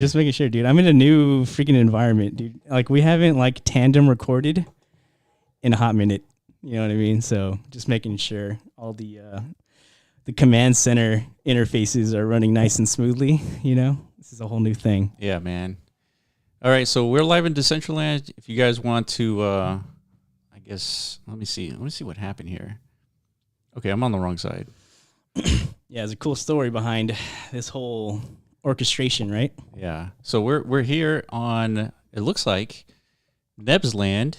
Just making sure, dude. I'm in a new freaking environment, dude. Like we haven't like tandem recorded in a hot minute. You know what I mean? So just making sure all the command center interfaces are running nice and smoothly. You know, this is a whole new thing. Yeah, man. All right, so we're live in Decentraland. If you guys want to, I guess let me see what happened here. Okay, I'm on the wrong side. Yeah, there's a cool story behind this whole orchestration, right? Yeah. So we're here on, it looks like, Neb's land,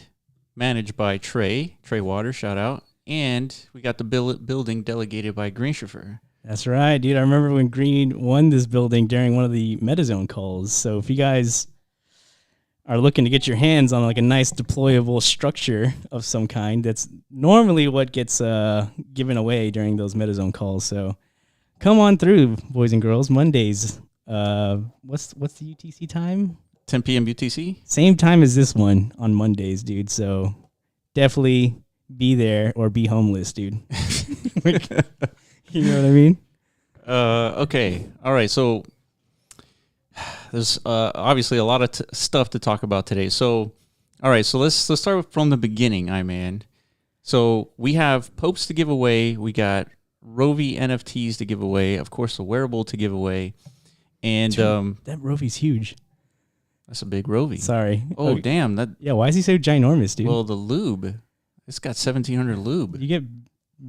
managed by Trey Water, shout out. And we got the building delegated by Greenshiffer. That's right, dude. I remember when Green won this building during one of the MetaZone calls. So if you guys are looking to get your hands on like a nice deployable structure of some kind, that's normally what gets given away during those MetaZone calls. So come on through, boys and girls. Mondays. What's the UTC time? 10 p.m. UTC? Same time as this one on Mondays, dude. So definitely be there or be homeless, dude. You know what I mean? Okay. All right. So there's obviously a lot of stuff to talk about today. So, all right. So let's start from the beginning, man. So we have Popes to give away. We got Rovi NFTs to give away. Of course, a wearable to give away. And dude, that Rovi's huge. That's a big Rovi. Sorry. Oh, damn. Yeah, why is he so ginormous, dude? Well, the lube. It's got 1,700 lube. You get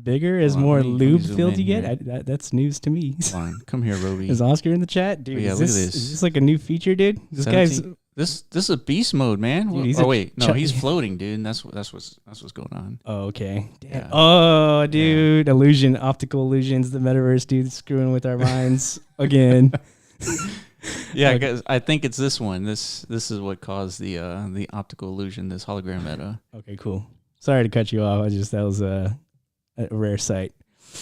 bigger as more lube filled you get? That's news to me. Come on. Come here, Rovi. Is Oscar in the chat? Dude, yeah, look at this. Is this like a new feature, dude? This 17? guy's... This is a beast mode, man. Dude, he's floating, dude. And that's what's going on. Oh, okay. Damn. Yeah. Oh, dude. Yeah. Optical illusions, the metaverse, dude, screwing with our minds again. Yeah, guys, I think it's this one. This is what caused the optical illusion, this hologram meta. Okay, cool. Sorry to cut you off. That was a rare sight.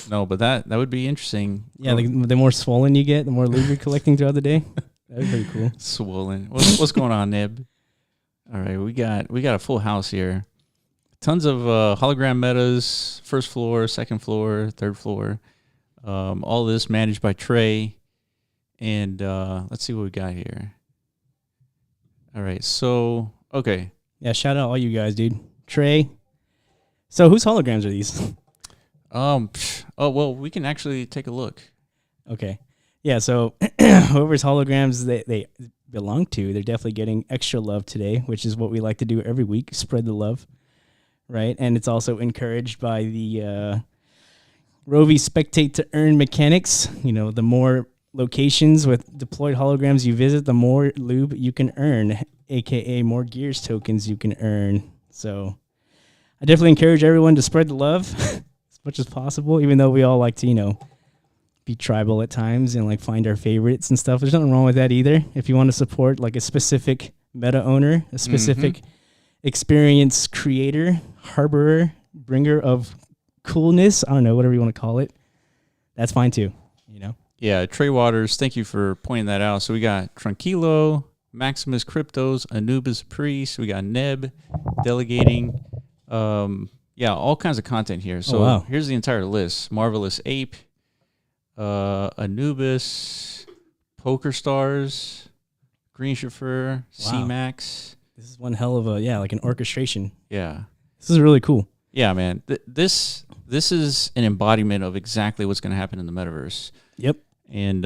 No, but that would be interesting. Yeah, the more swollen you get, the more lube you're collecting throughout the day. That'd be pretty cool. Swollen. What's going on, Nib? All right, we got a full house here. Tons of hologram metas, first floor, second floor, third floor. All this managed by Trey. And let's see what we got here. All right, so, okay. Yeah, shout out all you guys, dude. Trey. So whose holograms are these? Oh, well, we can actually take a look. Okay. Yeah, so whoever's holograms they belong to, they're definitely getting extra love today, which is what we like to do every week, spread the love, right? And it's also encouraged by the Rovi Spectate to Earn mechanics. You know, the more locations with deployed holograms you visit, the more lube you can earn, aka more gears tokens you can earn. So I definitely encourage everyone to spread the love as much as possible, even though we all like to, be tribal at times and like find our favorites and stuff. There's nothing wrong with that either. If you want to support like a specific meta owner, a specific experience creator, harborer, bringer of coolness, I don't know, whatever you want to call it, that's fine too, Yeah, Trey Waters, thank you for pointing that out. So we got Tranquilo, Maximus Cryptos, Anubis Priest, we got Neb delegating. All kinds of content here. So Here's the entire list. Marvelous Ape, Anubis, Poker Stars, Greenshiffer, C-Max. This is one hell of like an orchestration. Yeah. This is really cool. Yeah, man. This is an embodiment of exactly what's going to happen in the metaverse. Yep. And,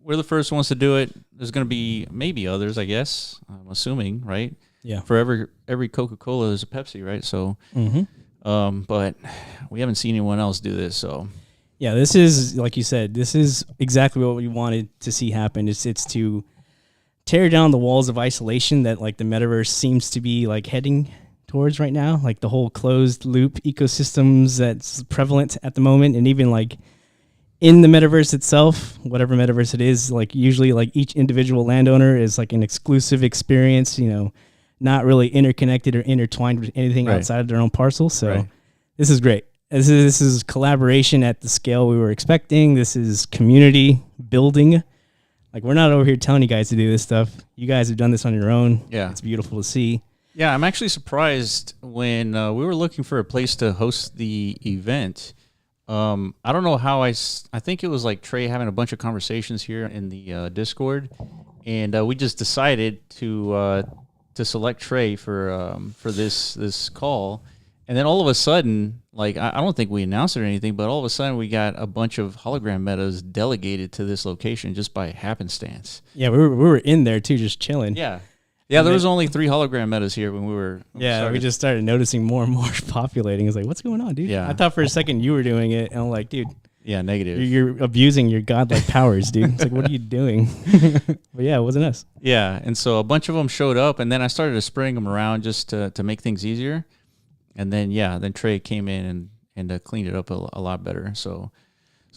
we're the first ones to do it. There's going to be maybe others, I guess. I'm assuming, right? Yeah. For every Coca-Cola, there's a Pepsi, right? So, but we haven't seen anyone else do this. So, yeah, this is, like you said, this is exactly what we wanted to see happen. It's to tear down the walls of isolation that like the metaverse seems to be like heading towards right now, like the whole closed loop ecosystems that's prevalent at the moment, and even like in the metaverse itself, whatever metaverse it is, like usually like each individual landowner is like an exclusive experience, not really interconnected or intertwined with anything outside of their own parcel. So this is great. This is collaboration at the scale we were expecting. This is community building. Like, we're not over here telling you guys to do this stuff. You guys have done this on your own. Yeah. It's beautiful to see. Yeah, I'm actually surprised when we were looking for a place to host the event. I don't know how I think it was like Trey having a bunch of conversations here in the Discord, and we just decided to select Trey for this call, and then all of a sudden, like I don't think we announced it or anything, but all of a sudden we got a bunch of hologram metas delegated to this location just by happenstance. Yeah, we were in there too, just chilling. Yeah. Yeah, there was only 3 hologram metas here when we were. We just started noticing more and more populating. It's like, what's going on, dude? Yeah. I thought for a second you were doing it, and I'm like, dude. Yeah, negative. You're abusing your godlike powers, dude. It's like, what are you doing? But yeah, it wasn't us. Yeah, and so a bunch of them showed up, and then I started spreading them around just to make things easier. And then then Trey came in and cleaned it up a lot better. So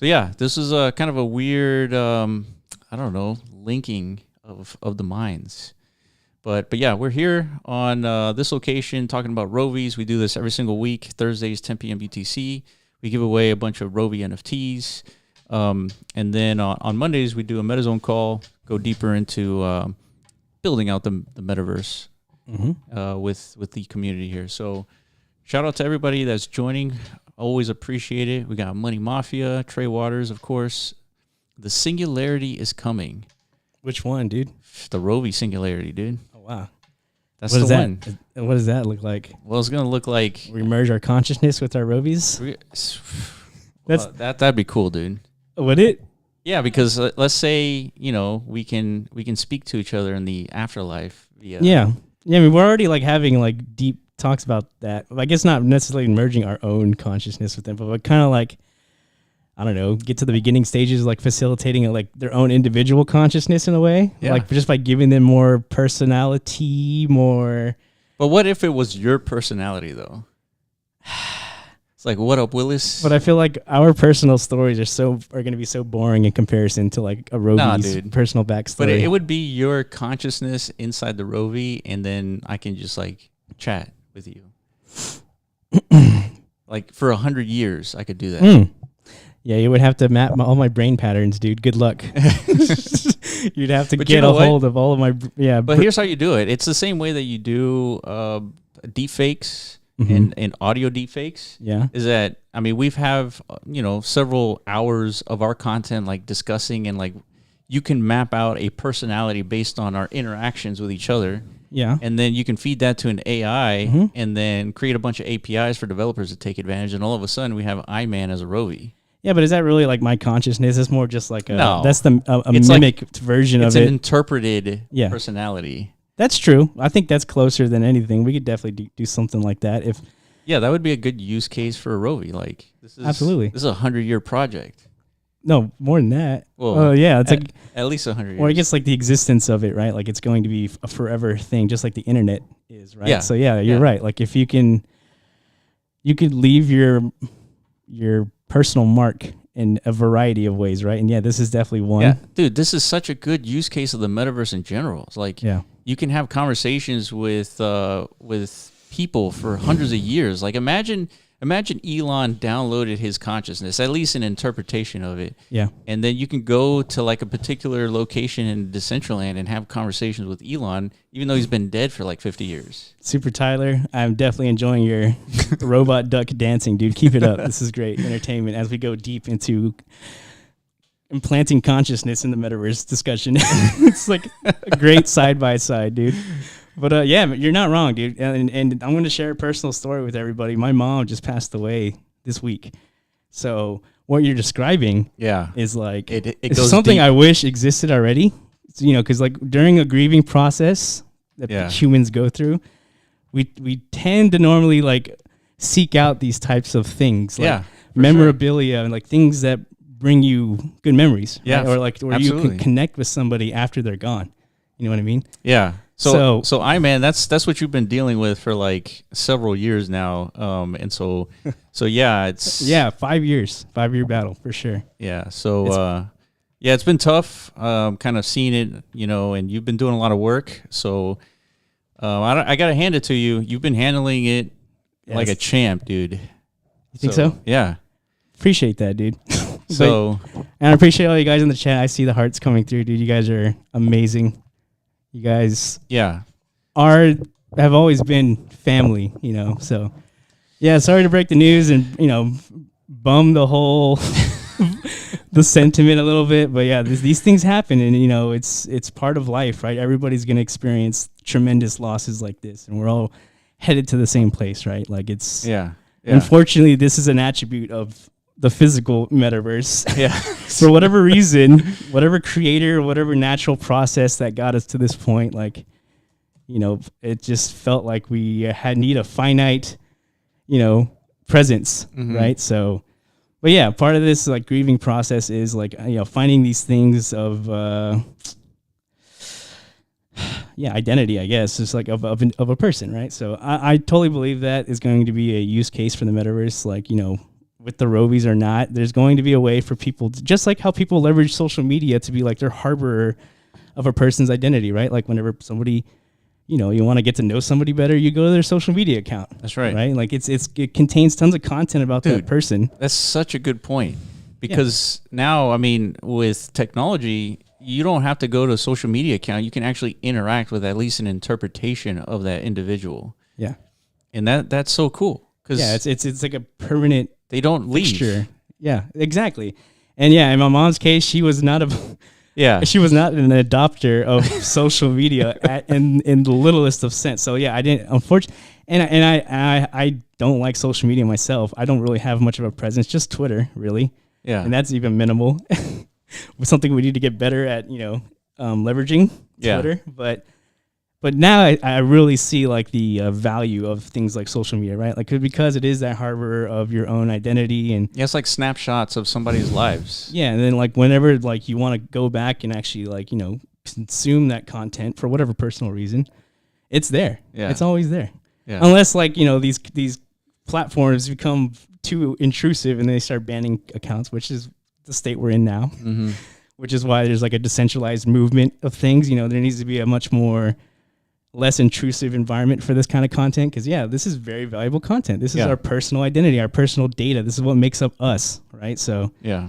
yeah, this is a kind of a weird, I don't know, linking of the minds. But yeah, we're here on this location talking about Rovies. We do this every single week, Thursdays, 10 p.m. UTC. We give away a bunch of Rovi NFTs. And then on Mondays, we do a MetaZone call, go deeper into building out the metaverse with the community here. So shout out to everybody that's joining. Always appreciate it. We got Money Mafia, Trey Waters, of course. The singularity is coming. Which one, dude? The Rovi singularity, dude. Wow. That's the one. What does that look like? Well, it's going to look like... We merge our consciousness with our Rovies? That'd be cool, dude. Would it? Yeah, because let's say, we can speak to each other in the afterlife. Yeah. I mean, we're already like having like deep talks about that. I guess not necessarily merging our own consciousness with them, but kind of like, I don't know, get to the beginning stages, like facilitating like their own individual consciousness in a way, like just by giving them more personality, more. But what if it was your personality though? It's like, what up, Willis? But I feel like our personal stories are going to be so boring in comparison to like a Rovi's personal backstory. But it would be your consciousness inside the Rovi, and then I can just like chat with you. Like for 100 years, I could do that. Yeah, you would have to map all my brain patterns, dude. Good luck. You'd have to get a hold of all of my... Yeah, but here's how you do it. It's the same way that you do deepfakes and audio deepfakes. Yeah. Is that, I mean, we've have, several hours of our content like discussing, and like you can map out a personality based on our interactions with each other. Yeah. And then you can feed that to an AI and then create a bunch of APIs for developers to take advantage. And all of a sudden we have iMan as a Rovi. Yeah, but is that really like my consciousness? It's more just like that's a it's mimic version of it. It's an interpreted personality. That's true. I think that's closer than anything. We could definitely do something like that. That would be a good use case for a Rovi. Like absolutely, this is a 100-year project. No, more than that. Well, it's like at least 100 years. Or I guess like the existence of it, right? Like it's going to be a forever thing, just like the internet is, right? Yeah. So you're right. Like if you could leave your personal mark in a variety of ways, right? And this is definitely one. Yeah, dude, this is such a good use case of the metaverse in general. It's like you can have conversations with people for hundreds of years. Like imagine Elon downloaded his consciousness, at least an interpretation of it. Yeah. And then you can go to like a particular location in Decentraland and have conversations with Elon, even though he's been dead for like 50 years. Super Tyler, I'm definitely enjoying your robot duck dancing, dude. Keep it up. This is great entertainment as we go deep into implanting consciousness in the metaverse discussion. It's like a great side by side, dude. But you're not wrong, dude. And I'm going to share a personal story with everybody. My mom just passed away this week. So what you're describing is like it it's goes something deep. I wish existed already. Because like during a grieving process that humans go through, we tend to normally like seek out these types of things, like memorabilia and like things that bring you good memories, right? Or like where you can connect with somebody after they're gone. You know what I mean? Yeah. So iMan, that's what you've been dealing with for like several years now. And so it's 5 year battle for sure. Yeah. So it's been tough. Kind of seeing it, and you've been doing a lot of work. So I gotta hand it to you. You've been handling it like a champ, dude. You think so? Yeah. Appreciate that, dude. And I appreciate all you guys in the chat. I see the hearts coming through, dude. You guys are amazing. You guys have always been family, So sorry to break the news and, bum the whole the sentiment a little bit. But yeah, these things happen, and it's part of life, right? Everybody's gonna experience tremendous losses like this, and we're all headed to the same place, right? Like it's unfortunately, this is an attribute of the physical metaverse. Yeah. For whatever reason, whatever creator, whatever natural process that got us to this point, like, it just felt like we had need a finite, presence, right? So, but yeah, part of this like grieving process is like, finding these things of, identity, I guess, just like of a person, right? So I totally believe that is going to be a use case for the metaverse, like, with the Rovies or not, there's going to be a way for people to, just like how people leverage social media to be like their harborer of a person's identity, right? Like whenever somebody, you want to get to know somebody better, you go to their social media account. That's right. Right? Like it contains tons of content about that person. That's such a good point, because now, I mean, with technology, you don't have to go to a social media account. You can actually interact with at least an interpretation of that individual. Yeah. And that's so cool. It's like a permanent, they don't leave. Fixture. Yeah, exactly. And in my mom's case, she was not she was not an adopter of social media in the littlest of sense. So I didn't, unfortunately, and I don't like social media myself. I don't really have much of a presence, just Twitter, really. Yeah. And that's even minimal. Something we need to get better at, leveraging Twitter. But now I really see like the value of things like social media, right? Like because it is that harbor of your own identity, and it's like snapshots of somebody's lives. Yeah, and then like whenever like you want to go back and actually like consume that content for whatever personal reason, it's there. Yeah, it's always there. Yeah, unless like these platforms become too intrusive and they start banning accounts, which is the state we're in now. Mm-hmm. Which is why there's like a decentralized movement of things. There needs to be a much more less intrusive environment for this kind of content, because this is very valuable content. This is our personal identity, our personal data. This is what makes up us, right? So but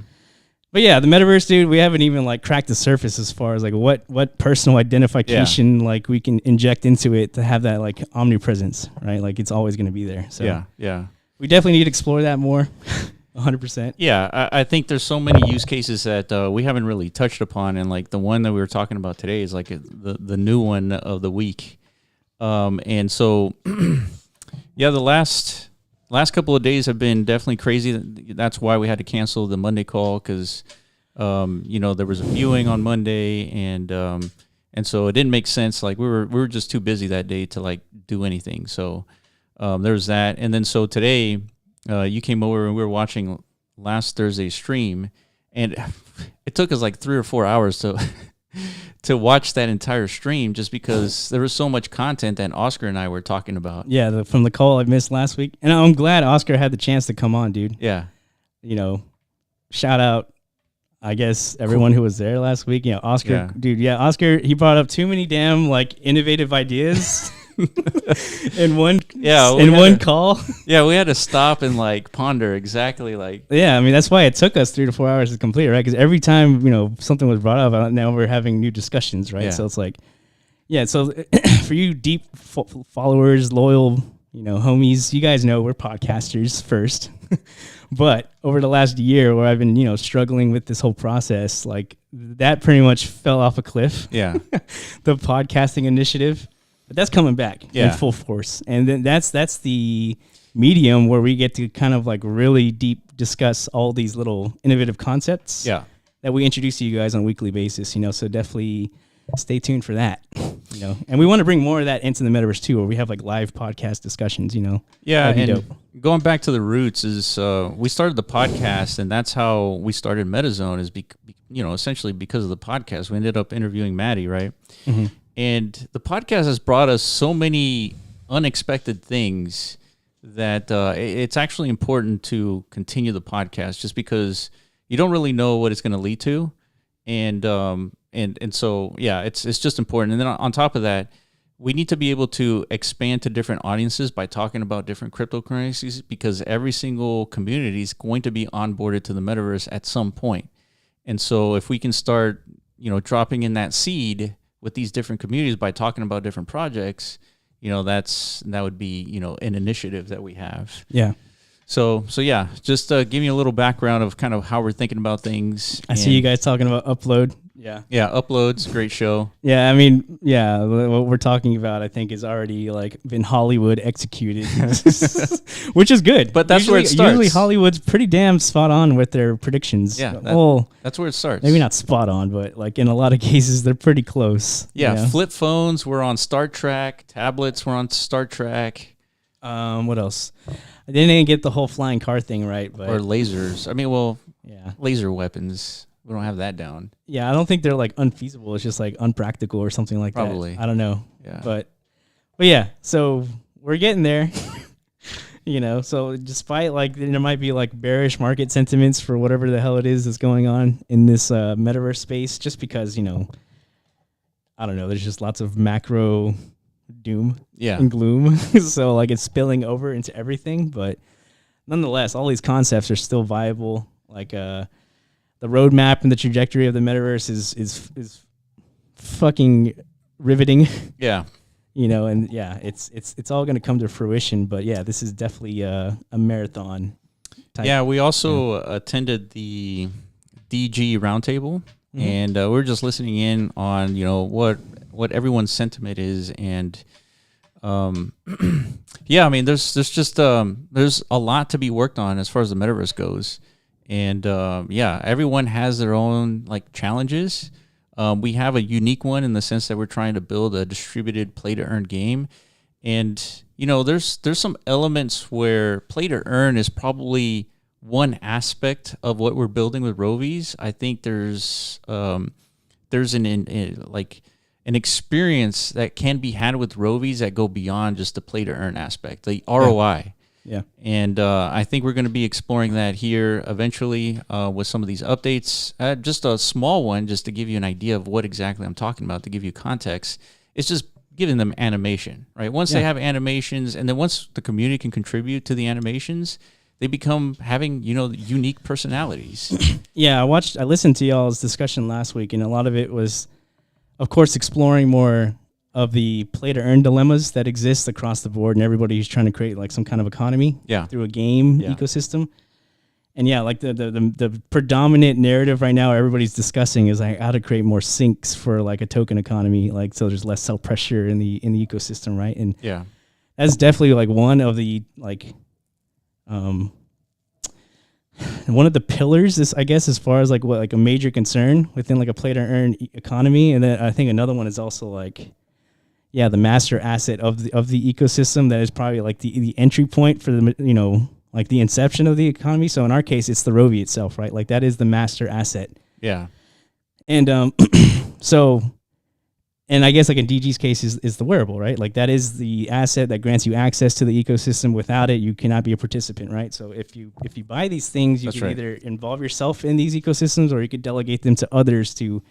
the metaverse, dude, we haven't even like cracked the surface as far as like what personal identification like we can inject into it to have that like omnipresence, right? Like it's always going to be there. So we definitely need to explore that more. 100%. Yeah, I think there's so many use cases that we haven't really touched upon, and like the one that we were talking about today is like the new one of the week. And so, the last couple of days have been definitely crazy. That's why we had to cancel the Monday call, because there was a viewing on Monday, and so it didn't make sense. Like we were just too busy that day to like do anything. So there's that, and then so today. You came over and we were watching last Thursday's stream, and it took us like 3 or 4 hours to watch that entire stream, just because there was so much content that Oscar and I were talking about. Yeah, from the call I missed last week, and I'm glad Oscar had the chance to come on, dude. Yeah, shout out, I guess, everyone who was there last week. Oscar, dude. Yeah, Oscar, he brought up too many damn like innovative ideas. in one call. Yeah, we had to stop and like ponder exactly like. Yeah, I mean that's why it took us 3 to 4 hours to complete, right? Because every time something was brought up, now we're having new discussions, right? Yeah. So it's like, So for you deep followers, loyal, homies, you guys know we're podcasters first. But over the last year, where I've been struggling with this whole process, like that pretty much fell off a cliff. Yeah, the podcasting initiative. But that's coming back in full force. And then that's the medium where we get to kind of like really deep discuss all these little innovative concepts that we introduce to you guys on a weekly basis, so definitely stay tuned for that, And we want to bring more of that into the metaverse too, where we have like live podcast discussions, Yeah, and dope. Going back to the roots is we started the podcast, and that's how we started MetaZone is, essentially because of the podcast. We ended up interviewing Maddie, right? Mm-hmm. And the podcast has brought us so many unexpected things that it's actually important to continue the podcast, just because you don't really know what it's going to lead to. And so, it's just important. And then on top of that, we need to be able to expand to different audiences by talking about different cryptocurrencies, because every single community is going to be onboarded to the metaverse at some point. And so if we can start, dropping in that seed with these different communities by talking about different projects, that would be, an initiative that we have. Yeah. So yeah, just giving you a little background of kind of how we're thinking about things. I see you guys talking about Upload. Yeah. Yeah, Upload's a great show. Yeah, I mean, yeah, what we're talking about, I think, is already like been Hollywood executed, which is good. But that's where it starts. Usually, Hollywood's pretty damn spot on with their predictions. Yeah, that's where it starts. Maybe not spot on, but like in a lot of cases, they're pretty close. Yeah, you know? flip phones were on Star Trek. Tablets were on Star Trek. What else? I didn't get the whole flying car thing right, but or lasers. I mean, well, yeah, laser weapons. We don't have that down. Yeah, I don't think they're like unfeasible. It's just like unpractical or something like Probably. that. I don't know. Yeah. But yeah, so we're getting there. You know, so despite like there might be like bearish market sentiments for whatever the hell it is that's going on in this metaverse space, just because, you know, I don't know, there's just lots of macro doom and gloom. So like it's spilling over into everything, but nonetheless, all these concepts are still viable. Like the roadmap and the trajectory of the metaverse is fucking riveting. Yeah. You know, and yeah, it's all going to come to fruition. But yeah, this is definitely a marathon type. Yeah, we also attended the DG roundtable, and we were just listening in on, you know, what everyone's sentiment is, and yeah, I mean, there's just there's a lot to be worked on as far as the metaverse goes. And yeah, everyone has their own like challenges. We have a unique one in the sense that we're trying to build a distributed play to earn game. And, you know, there's some elements where play to earn is probably one aspect of what we're building with Rovies. I think there's an experience that can be had with Rovies that go beyond just the play to earn aspect, the ROI. Yeah. And I think we're going to be exploring that here eventually with some of these updates. Just a small one, just to give you an idea of what exactly I'm talking about, to give you context. It's just giving them animation, right? Once they have animations, and then once the community can contribute to the animations, they become having, you know, unique personalities. Yeah, I listened to y'all's discussion last week, and a lot of it was, of course, exploring more of the play to earn dilemmas that exist across the board, and everybody who's trying to create like some kind of economy through a game ecosystem. And yeah, like the predominant narrative right now everybody's discussing is like how to create more sinks for like a token economy, like so there's less sell pressure in the ecosystem, right? And that's definitely like one of the like one of the pillars is, I guess, as far as like what like a major concern within like a play to earn economy. And then I think another one is also like, yeah, the master asset of the ecosystem that is probably like the entry point for the, you know, like the inception of the economy. So in our case, it's the Rovi itself, right? Like that is the master asset. Yeah. And so, and I guess like in DG's case is the wearable, right? Like that is the asset that grants you access to the ecosystem. Without it, you cannot be a participant, right? So if you buy these things, you can either involve yourself in these ecosystems, or you could delegate them to others to,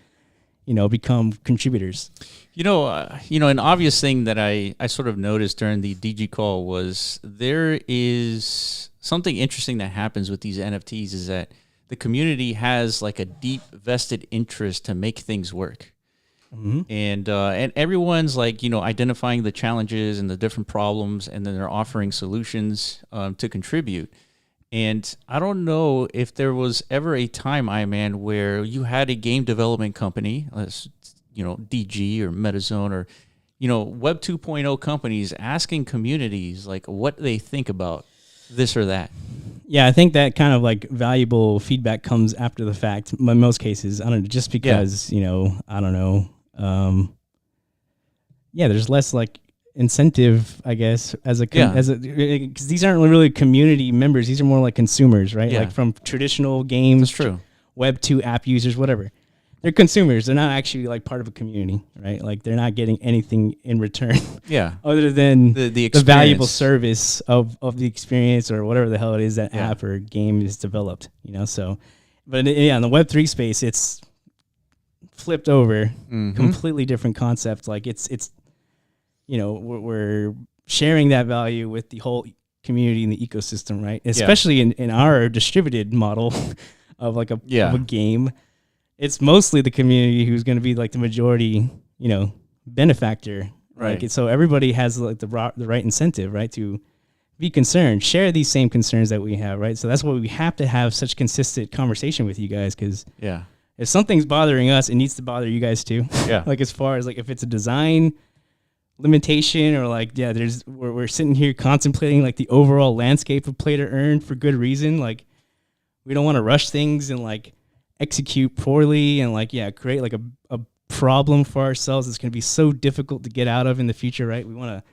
you know, become contributors. You know, an obvious thing that I sort of noticed during the DG call was there is something interesting that happens with these NFTs is that the community has like a deep vested interest to make things work. And everyone's like, you know, identifying the challenges and the different problems, and then they're offering solutions to contribute. And I don't know if there was ever a time, Iman, where you had a game development company, you know, DG or MetaZone or, you know, Web 2.0 companies asking communities like what they think about this or that. Yeah, I think that kind of like valuable feedback comes after the fact in most cases. I don't know, just because, you know, I don't know. Yeah, there's less like incentive, I guess, because these aren't really community members. These are more like consumers, right? Like from traditional games. That's true. Web 2 app users, whatever. They're consumers. They're not actually like part of a community, right? Like they're not getting anything in return. Yeah. Other than the valuable service of the experience or whatever the hell it is that app or game is developed, you know? So, but yeah, in the Web3 space, it's flipped over, completely different concept. Like it's, you know, we're sharing that value with the whole community and the ecosystem, right? Especially in our distributed model of like of a game. It's mostly the community who's going to be like the majority, you know, benefactor. Right. Like so everybody has like the right incentive, right, to be concerned, share these same concerns that we have, right? So that's why we have to have such consistent conversation with you guys, because if something's bothering us, it needs to bother you guys too. Yeah. Like as far as like if it's a design limitation or like, we're sitting here contemplating like the overall landscape of play to earn for good reason. Like we don't want to rush things and like execute poorly and like, create like a problem for ourselves. It's going to be so difficult to get out of in the future, right? We want to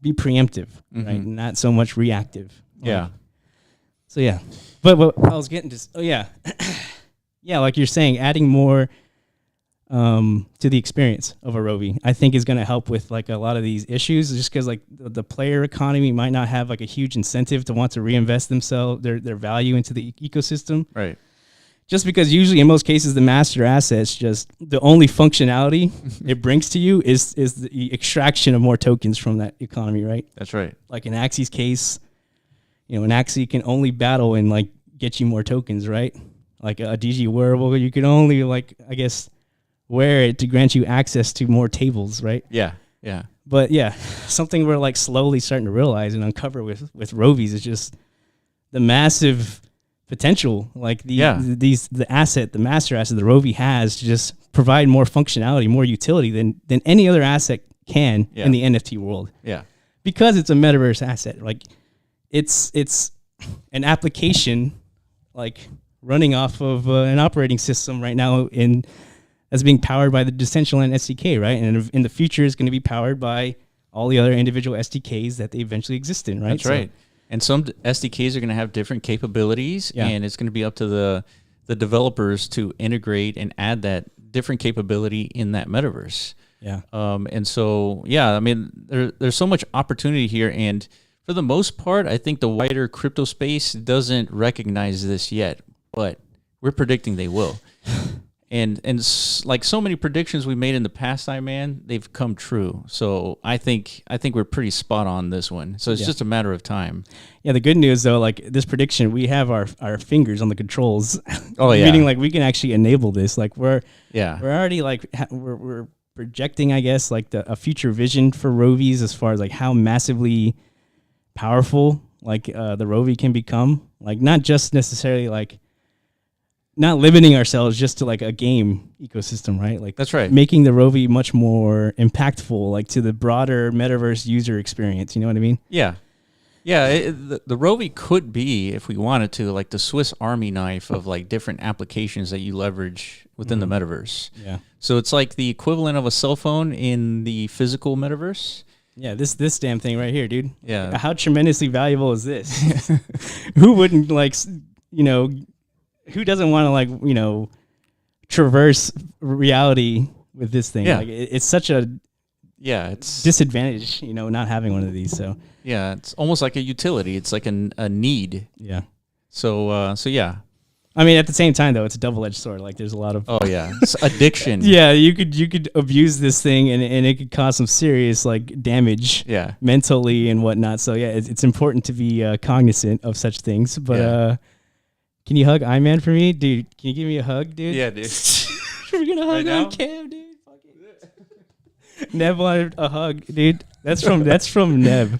be preemptive, right? Not so much reactive. Yeah. So yeah, but what I was getting to, yeah, like you're saying, adding more to the experience of a Rovi, I think is going to help with like a lot of these issues, just because like the player economy might not have like a huge incentive to want to reinvest their value into the ecosystem. Right. Just because usually in most cases the master assets, just the only functionality it brings to you is the extraction of more tokens from that economy, right? That's right. Like in Axie's case, an Axie can only battle and like get you more tokens, right? Like a DG wearable, you can only like, I guess, wear it to grant you access to more tables, right? Yeah. Yeah. But something we're like slowly starting to realize and uncover with Rovies is just the massive potential, like the master asset the Rovi has to just provide more functionality, more utility than any other asset can in the NFT world. Yeah. Because it's a metaverse asset. Like it's an application like running off of an operating system right now that's being powered by the Decentraland SDK, right? And in the future is going to be powered by all the other individual SDKs that they eventually exist in, right? That's right. And some SDKs are going to have different capabilities, and it's going to be up to the developers to integrate and add that different capability in that metaverse. Yeah. And so, I mean, there's so much opportunity here, and for the most part, I think the wider crypto space doesn't recognize this yet, but we're predicting they will. And like so many predictions we made in the past time, man, they've come true. So I think we're pretty spot on this one. So it's just a matter of time. Yeah, the good news though, like this prediction, we have our fingers on the controls. Oh yeah, meaning like we can actually enable this. Like we're already like we're projecting, I guess, like a future vision for Rovies as far as like how massively powerful like the Rovi can become. Like not just necessarily like. Not limiting ourselves just to like a game ecosystem, right? Like that's right. Making the Rovi much more impactful, like to the broader metaverse user experience. You know what I mean? Yeah, yeah. The Rovi could be, if we wanted to, like the Swiss Army knife of like different applications that you leverage within the metaverse. Yeah. So it's like the equivalent of a cell phone in the physical metaverse. Yeah, this damn thing right here, dude. Yeah. How tremendously valuable is this? Who wouldn't like, who doesn't want to like, traverse reality with this thing? Yeah. Like it's such a it's disadvantage, not having one of these. So yeah, it's almost like a utility. It's like a need. Yeah. So yeah. I mean, at the same time though, it's a double-edged sword. Like there's a lot of it's addiction. Yeah, you could abuse this thing and it could cause some serious like damage. Yeah. Mentally and whatnot. So yeah, it's important to be cognizant of such things. But can you hug Iman for me, dude? Can you give me a hug, dude? Yeah, dude. We're gonna hug on cam, dude. Fuck it. Neb wanted a hug, dude. That's from Neb,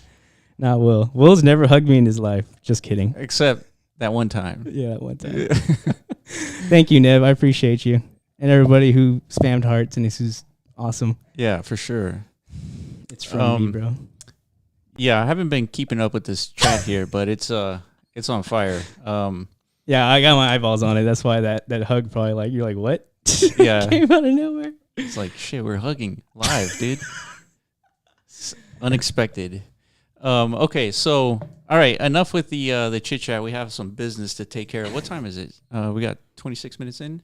not Will. Will's never hugged me in his life. Just kidding. Except that one time. Yeah, that one time. Thank you, Neb. I appreciate you and everybody who spammed hearts, and this is awesome. Yeah, for sure. It's from me, bro. Yeah, I haven't been keeping up with this chat here, but it's on fire. Yeah, I got my eyeballs on it. That's why that hug probably like you're like, what? Yeah. Came out of nowhere. It's like shit, we're hugging live, dude. It's unexpected. Okay, so all right, enough with the chit chat. We have some business to take care of. What time is it? We got 26 minutes in.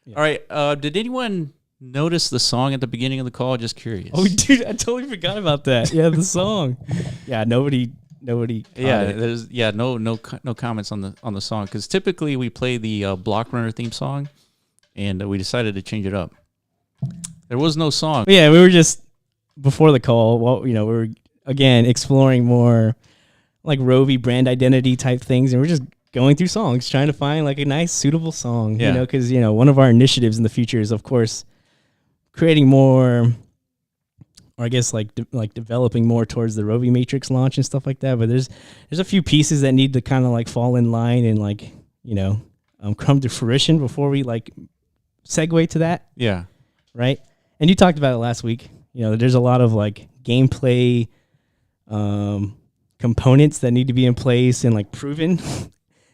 Yeah. All right. Did anyone notice the song at the beginning of the call? Just curious. Oh, dude, I totally forgot about that. Yeah, the song. Yeah, nobody. There's no comments on the song, because typically we play the Block Runner theme song, and we decided to change it up. There was no song. Yeah, we were just before the call. Well, we were again exploring more like Rovi brand identity type things, and we're just going through songs, trying to find like a nice suitable song. Yeah. Because one of our initiatives in the future is, of course, creating more or I guess like developing more towards the Rovi Matrix launch and stuff like that. But there's a few pieces that need to kind of like fall in line and like, you know, come to fruition before we like segue to that. Yeah. Right. And you talked about it last week. You know, there's a lot of like gameplay components that need to be in place and like proven.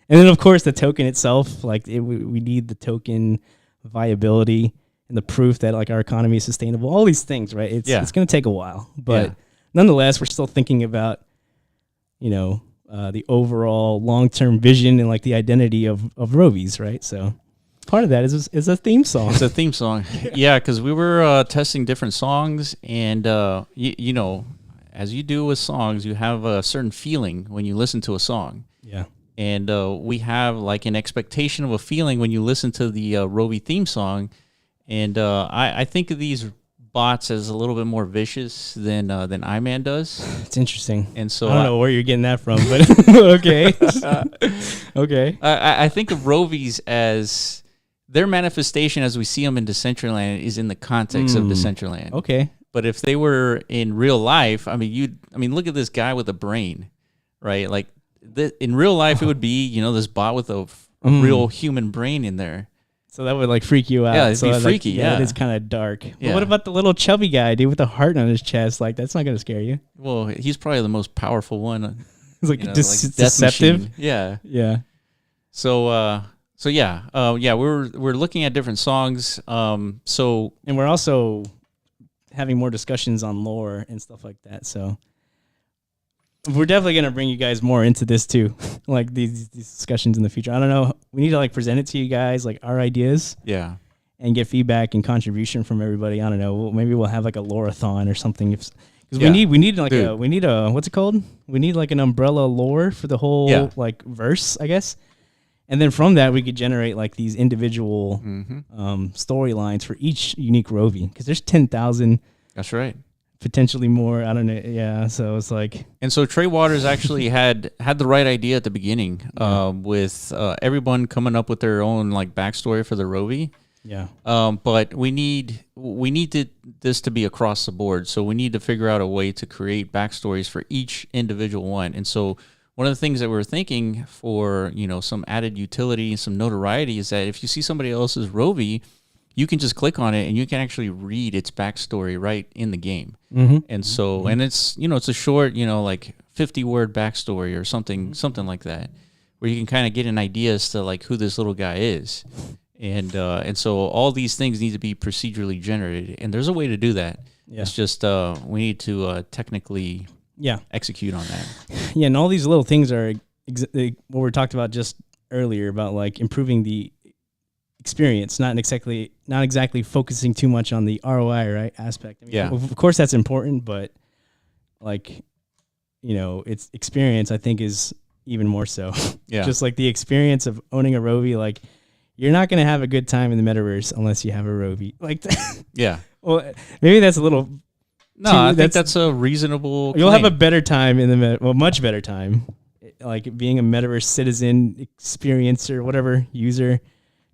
And then of course the token itself, like we need the token viability and the proof that like our economy is sustainable, all these things, right? It's going to take a while, but nonetheless, we're still thinking about, you know, the overall long-term vision and like the identity of Rovi's, right? So part of that is a theme song. It's a theme song. Yeah, because we were testing different songs, and you know, as you do with songs, you have a certain feeling when you listen to a song. Yeah. And we have like an expectation of a feeling when you listen to the Rovi theme song. And I think of these bots as a little bit more vicious than Iman does. It's interesting. And so I don't know where you're getting that from, but okay. Okay. I think of Rovi's as their manifestation as we see them in Decentraland is in the context of Decentraland. Okay. But if they were in real life, I mean, look at this guy with a brain, right? Like in real life, it would be, you know, this bot with a real human brain in there. So that would like freak you out. Yeah, it'd so be freaky. Like, yeah, it is kind of dark. Yeah. But what about the little chubby guy, dude, with the heart on his chest? Like, that's not going to scare you. Well, he's probably the most powerful one. It's like, you know, like death deceptive. machine. Yeah. Yeah. So we're looking at different songs. And we're also having more discussions on lore and stuff like that. So we're definitely going to bring you guys more into this too, like these discussions in the future. I don't know. We need to like present it to you guys, like our ideas. Yeah. And get feedback and contribution from everybody. I don't know. Maybe we'll have like a lore-a-thon or something. Because we need like a what's it called? We need like an umbrella lore for the whole like verse, I guess. And then from that we could generate like these individual storylines for each unique Rovi. Because there's 10,000. That's right. Potentially more. I don't know. Yeah. So it's like. And so Trey Waters actually had the right idea at the beginning, with everyone coming up with their own like backstory for the Rovi. Yeah. But we need this to be across the board. So we need to figure out a way to create backstories for each individual one. And so one of the things that we're thinking for, you know, some added utility and some notoriety is that if you see somebody else's Rovi, you can just click on it and you can actually read its backstory right in the game. And so, and it's, you know, it's a short, you know, like 50-word backstory or something like that, where you can kind of get an idea as to like who this little guy is. And so all these things need to be procedurally generated, and there's a way to do that. Yeah. It's just we need to technically execute on that. Yeah, and all these little things are what we talked about just earlier about like improving the experience, not exactly focusing too much on the ROI aspect. I mean, of course that's important, but like, you know, its experience I think is even more so. Yeah, just like the experience of owning a Rovi, like. You're not going to have a good time in the metaverse unless you have a Rovi. Like, yeah. Well, maybe that's a little. No, I think that's a reasonable. You'll have a better time in the much better time, like being a metaverse citizen, experiencer, whatever, user,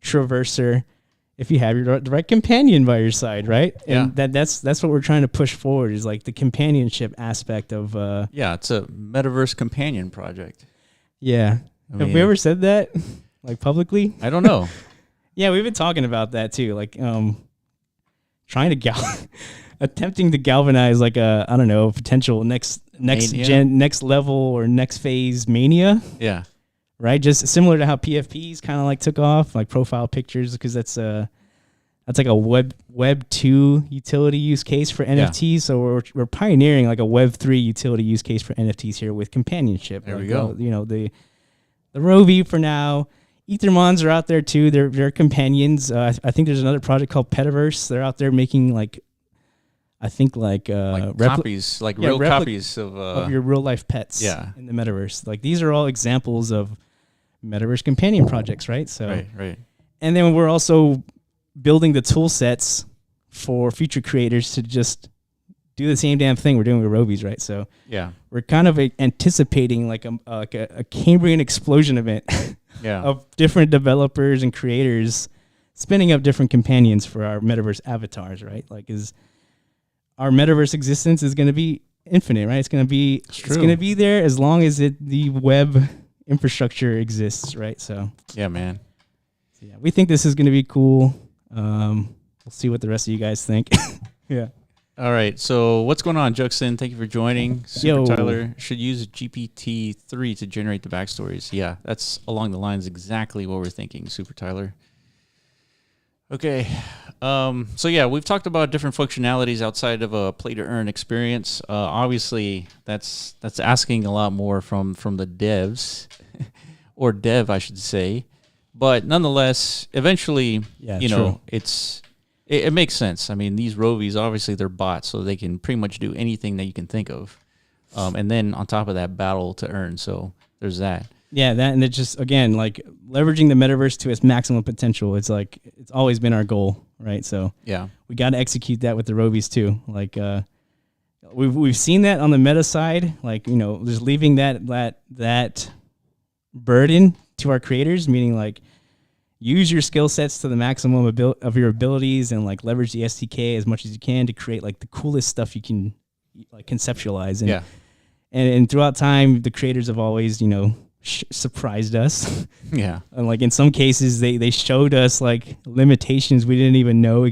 traverser, if you have the right companion by your side, right? And that's what we're trying to push forward is like the companionship aspect of. It's a metaverse companion project. Yeah, have we ever said that? Like publicly? I don't know. Yeah, we've been talking about that too. Like, trying to attempting to galvanize like a, I don't know, potential next level or next phase mania. Yeah. Right. Just similar to how PFPs kind of like took off, like profile pictures, because that's like a Web 2 utility use case for NFTs. Yeah. So we're pioneering like a Web 3 utility use case for NFTs here with companionship. There we go. You know, the Rovi for now. Ethermons are out there too. They're companions. I think there's another project called Petaverse. They're out there making like, I think like copies, like real copies of your real life pets. Yeah. In the metaverse. Like these are all examples of metaverse companion projects, right? So right. And then we're also building the tool sets for future creators to just do the same damn thing we're doing with Rovi's, right? So we're kind of anticipating like a Cambrian explosion event of different developers and creators spinning up different companions for our metaverse avatars, right? Like our metaverse existence is going to be infinite, right? It's going to be there as long as the web infrastructure exists, right? So yeah, man. Yeah, we think this is going to be cool. We'll see what the rest of you guys think. Yeah. All right. So what's going on, Juxon? Thank you for joining. Super Yo. Tyler should use GPT-3 to generate the backstories. Yeah, that's along the lines exactly what we're thinking, Super Tyler. Okay. So yeah, we've talked about different functionalities outside of a play to earn experience. Obviously, that's asking a lot more from the devs, or dev, I should say. But nonetheless, eventually, it makes sense. I mean, these Rovies, obviously, they're bots, so they can pretty much do anything that you can think of. And then on top of that, battle to earn. So there's that. Yeah, that, and it's just, again, like leveraging the metaverse to its maximum potential. It's like, it's always been our goal, right? So yeah, we got to execute that with the Rovies too. Like, we've seen that on the meta side, like, just leaving that burden to our creators, meaning like use your skill sets to the maximum of your abilities and like leverage the SDK as much as you can to create like the coolest stuff you can like conceptualize. And, yeah. And throughout time, the creators have always, surprised us. Yeah. And like in some cases, they showed us like limitations we didn't even know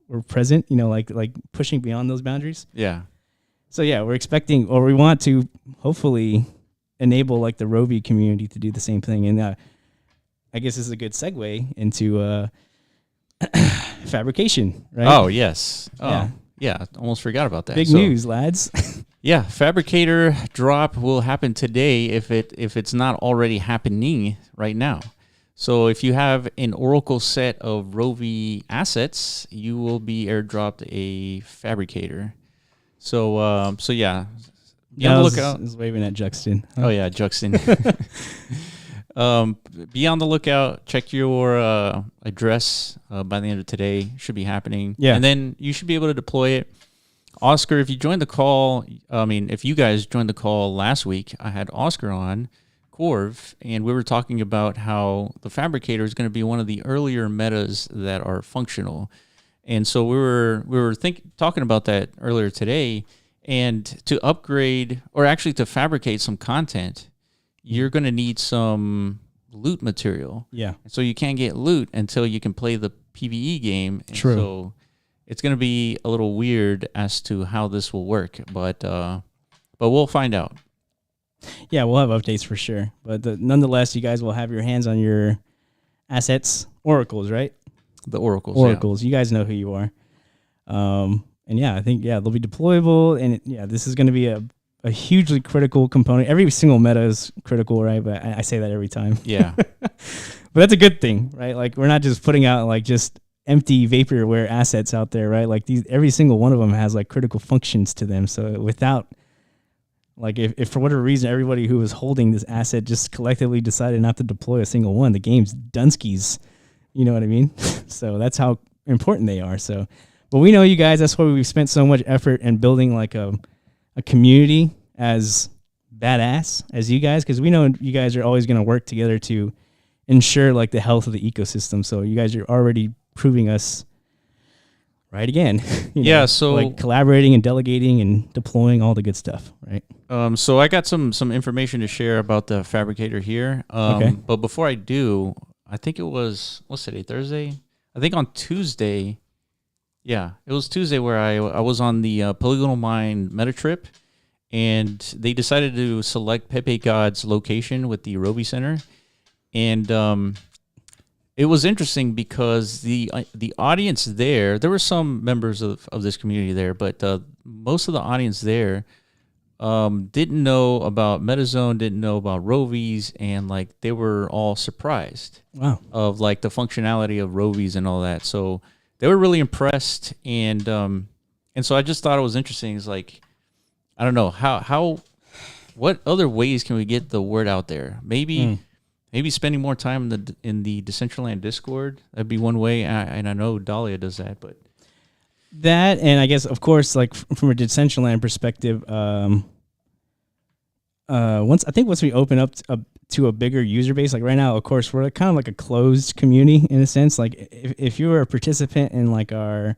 were present, like pushing beyond those boundaries. Yeah. So yeah, we're expecting, or we want to hopefully enable like the Rovi community to do the same thing. And I guess this is a good segue into fabrication, right? Oh, yes. Oh, yeah. Almost forgot about that. Big news, lads. Yeah, Fabricator drop will happen today if it's not already happening right now. So if you have an Oracle set of Rovi assets, you will be airdropped a Fabricator. So yeah. Be on the lookout. I was waving at Juxton. Oh yeah, Juxton. Be on the lookout. Check your address by the end of today. Should be happening. Yeah. And then you should be able to deploy it. Oscar, if you joined the call, if you guys joined the call last week, I had Oscar on, Corv, and we were talking about how the Fabricator is going to be one of the earlier metas that are functional. And so we were talking about that earlier today. And to upgrade, or actually to fabricate some content, you're going to need some loot material. Yeah. So you can't get loot until you can play the PvE game. And True. So it's going to be a little weird as to how this will work, but we'll find out. Yeah, we'll have updates for sure. But nonetheless, you guys will have your hands on your assets, oracles, right? The oracles. Oracles. Yeah. You guys know who you are. And yeah, I think, they'll be deployable. And this is going to be a hugely critical component. Every single meta is critical, right? But I say that every time. Yeah. But that's a good thing, right? Like, we're not just putting out like just empty vaporware assets out there, right? Like every single one of them has like critical functions to them. So without, like, if for whatever reason everybody who was holding this asset just collectively decided not to deploy a single one, the game's dunskies. You know what I mean? So that's how important they are. So, but we know you guys. That's why we've spent so much effort in building like a community as badass as you guys, because we know you guys are always going to work together to ensure like the health of the ecosystem. So you guys are already proving us right again. So like collaborating and delegating and deploying all the good stuff, right? So I got some information to share about the Fabricator here. Okay. But before I do, I think it was, what's today, Thursday? I think on Tuesday, it was Tuesday where I was on the Polygonal Mind meta trip, and they decided to select Pepe God's location with the Rovi Center. And it was interesting because the audience there were some members of this community there, but most of the audience there didn't know about MetaZone, didn't know about Rovies, and like they were all surprised. Wow. Of like the functionality of Rovies and all that. So they were really impressed, and so I just thought it was interesting. It's like, I don't know what other ways can we get the word out there? Maybe spending more time in the Decentraland Discord. That'd be one way, and I know Dahlia does that. But that, and I guess of course, like from a Decentraland perspective, once we open up to a bigger user base, like right now, of course, we're kind of like a closed community in a sense. Like if you were a participant in like our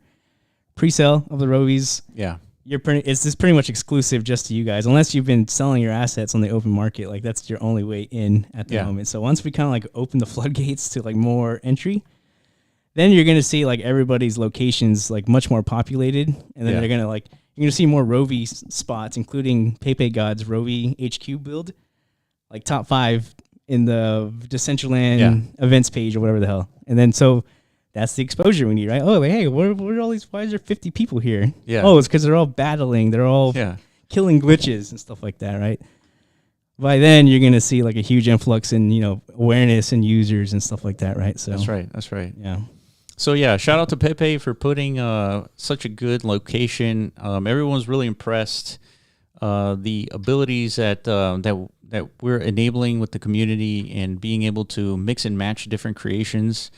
pre-sale of the Rovies. Yeah. It's just pretty much exclusive just to you guys, unless you've been selling your assets on the open market. Like that's your only way in at the moment. So once we kind of like open the floodgates to like more entry, then you're gonna see like everybody's locations like much more populated, and then you're gonna see more Rovi spots, including Pepe God's Rovi HQ build, like top 5 in the Decentraland events page or whatever the hell. And then so that's the exposure we need, right? Oh, hey, where are all these? Why is there 50 people here? Yeah. Oh, it's because they're all battling. They're all killing glitches and stuff like that, right? By then, you're gonna see like a huge influx in awareness and users and stuff like that, right? So That's right. Yeah. So yeah, shout out to Pepe for putting such a good location. Everyone's really impressed. The abilities that we're enabling with the community and being able to mix and match different creations.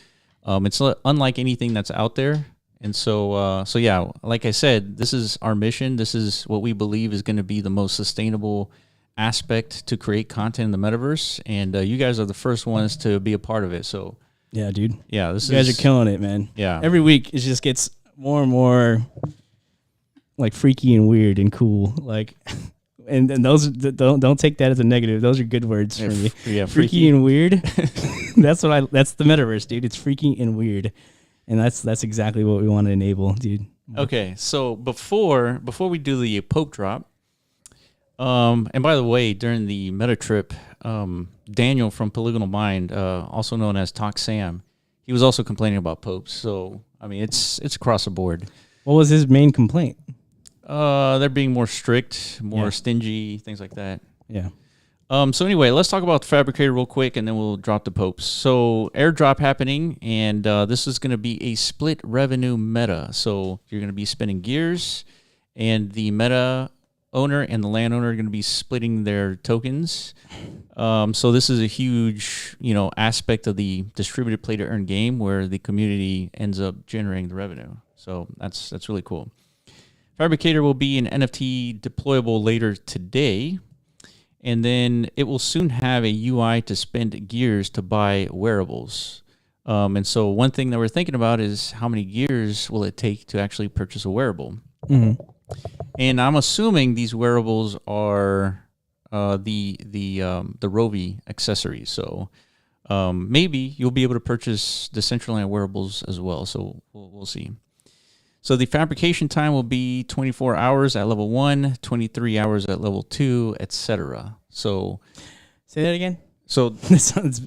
It's unlike anything that's out there. And so yeah, like I said, this is our mission. This is what we believe is going to be the most sustainable aspect to create content in the metaverse. And you guys are the first ones to be a part of it. So yeah, dude. Yeah, you guys are killing it, man. Yeah. Every week it just gets more and more like freaky and weird and cool. Like, and those don't take that as a negative. Those are good words for me. Yeah, freaky and weird. That's the metaverse, dude. It's freaky and weird, and that's exactly what we want to enable, dude. Okay, so before we do the Pope drop, and by the way, during the meta trip, Daniel from Polygonal Mind, also known as Talk Sam, he was also complaining about popes. So I mean, it's across the board. What was his main complaint? They're being more strict, more stingy, things like that. Yeah. So anyway, let's talk about the Fabricator real quick, and then we'll drop the popes. So airdrop happening, and this is going to be a split revenue meta. So you're going to be spending gears, and the meta owner and the landowner are going to be splitting their tokens. So this is a huge, aspect of the distributed play to earn game where the community ends up generating the revenue. So that's really cool. Fabricator will be an NFT deployable later today, and then it will soon have a UI to spend gears to buy wearables. And so one thing that we're thinking about is how many gears will it take to actually purchase a wearable? Mm-hmm. And I'm assuming these wearables are the Rovi accessories. So maybe you'll be able to purchase the Decentraland wearables as well. So we'll see. So the fabrication time will be 24 hours at level 1, 23 hours at level 2, etc. So say that again. So this sounds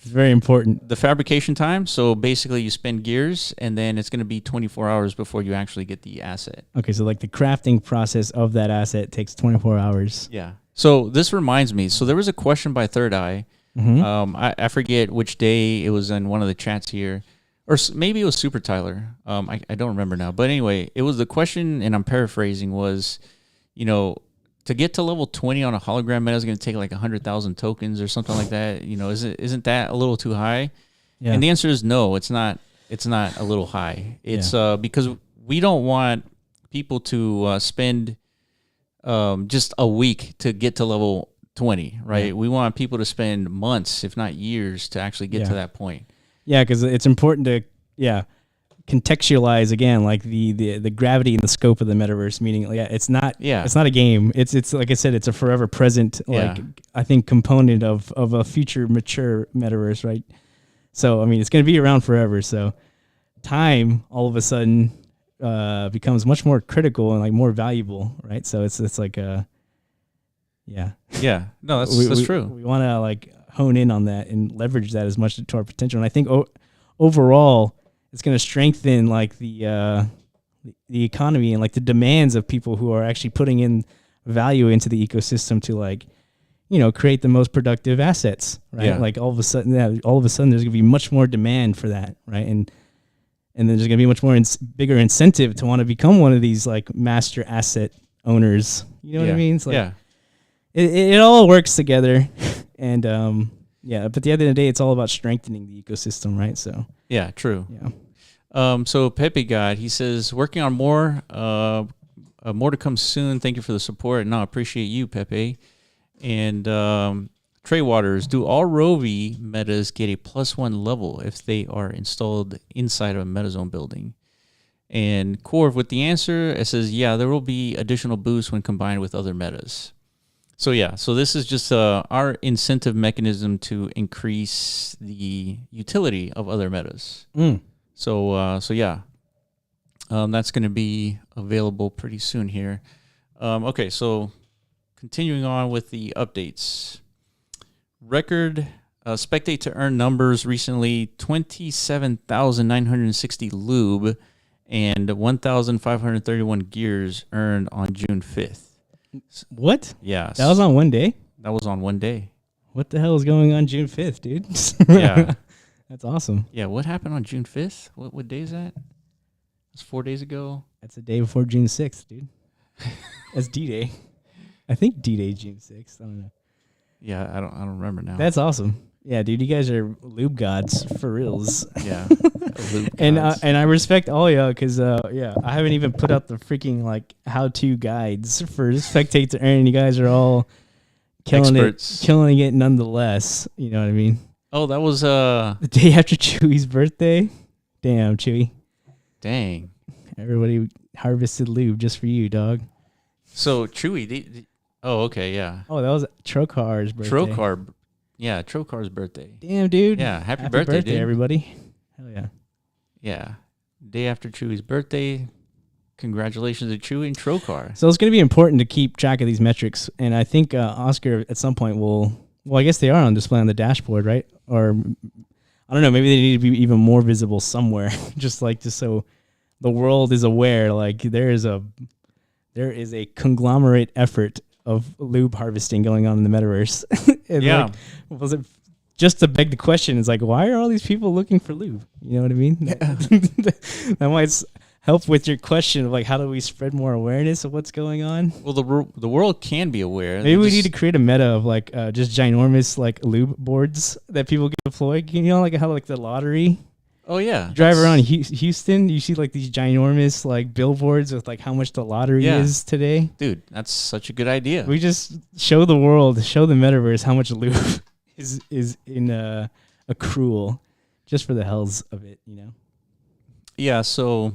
very important. The fabrication time. So basically you spend gears, and then it's going to be 24 hours before you actually get the asset. Okay. So like the crafting process of that asset takes 24 hours. Yeah. So this reminds me. So there was a question by Third Eye. Mm-hmm. I forget which day it was in one of the chats here. Or maybe it was Super Tyler. I don't remember now. But anyway, it was the question, and I'm paraphrasing, was, to get to level 20 on a hologram meta is going to take like 100,000 tokens or something like that. Isn't that a little too high? Yeah. And the answer is no, it's not. It's not a little high. It's because we don't want people to spend just a week to get to level 20, right? Yeah. We want people to spend months, if not years, to actually get to that point. Yeah, because it's important to contextualize again, like the gravity and the scope of the metaverse. Meaning, it's not a game. It's like I said, it's a forever present, I think, component of a future mature metaverse, right? So I mean, it's going to be around forever. So time all of a sudden becomes much more critical and like more valuable, right? So it's like no, that's true. We want to like hone in on that and leverage that as much to our potential. And I think overall, it's going to strengthen like the economy and like the demands of people who are actually putting in value into the ecosystem to like, create the most productive assets, right? Yeah. Like all of a sudden, there's going to be much more demand for that, right? And there's going to be much more bigger incentive to want to become one of these like master asset owners. You know what I mean? It's like, it all works together. And but at the end of the day, it's all about strengthening the ecosystem, right? So yeah, true. Yeah. So Pepe God, he says, working on more to come soon. Thank you for the support. No, I appreciate you, Pepe. And Trey Waters, do all Rovi metas get a +1 level if they are installed inside of a MetaZone building? And Corv with the answer, it says, yeah, there will be additional boosts when combined with other metas. So yeah, so this is just our incentive mechanism to increase the utility of other metas. So yeah, that's going to be available pretty soon here. Okay, so continuing on with the updates. Record spectate to earn numbers recently: 27,960 lube and 1,531 gears earned on June 5th. What? Yeah. That was on one day? That was on one day. What the hell is going on June 5th, dude? Yeah. That's awesome. Yeah, what happened on June 5th? What day is that? It's 4 days ago. That's the day before June 6th, dude. That's D-Day. I think D-Day June 6th. I don't know. Yeah, I don't remember now. That's awesome. Yeah, dude, you guys are lube gods for reals. Yeah. Lube And gods. I respect all y'all because I haven't even put out the freaking like how-to guides for spectate to earn. You guys are all killing it nonetheless. You know what I mean? Oh, that was the day after Chewy's birthday. Damn, Chewy. Dang. Everybody harvested lube just for you, dog. So Chewy, oh, okay, yeah. Oh, that was Trocar's birthday. Trocar's birthday. Damn, dude. Yeah, happy birthday, dude. Everybody. Hell yeah. Yeah. Day after Chewy's birthday. Congratulations to Chewy and Trocar. So it's going to be important to keep track of these metrics. And I think Oscar at some point will, well, I guess they are on display on the dashboard, right? Or I don't know, maybe they need to be even more visible somewhere, just so the world is aware, like there is a conglomerate effort of lube harvesting going on in the metaverse. Yeah. Like, was it just to beg the question? It's like, why are all these people looking for lube? You know what I mean? Yeah. That might help with your question of like, how do we spread more awareness of what's going on? Well, the world can be aware. Maybe we need to create a meta of like just ginormous like lube boards that people can deploy. You know, like how like the lottery. Oh yeah, you drive around Houston, you see like these ginormous like billboards with like how much the lottery is today. Dude, that's such a good idea. We just show the world, show the metaverse how much lube is in accrual, just for the hells of it, you know. Yeah. So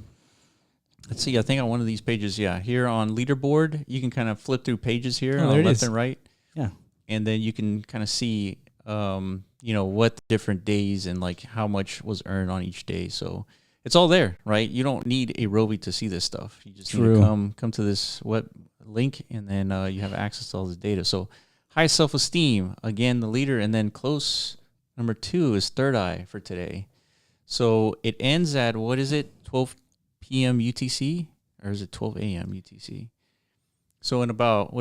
let's see. I think on one of these pages, here on leaderboard, you can kind of flip through pages here on left and right. Yeah, and then you can kind of see. What the different days and like how much was earned on each day. So it's all there, right? You don't need a Rovi to see this stuff. You just need to come to this web link, and then you have access to all this data. So high self-esteem, again, the leader, and then close number 2 is Third Eye for today. So it ends at, 12 p.m. UTC, or is it 12 a.m. UTC? So in about,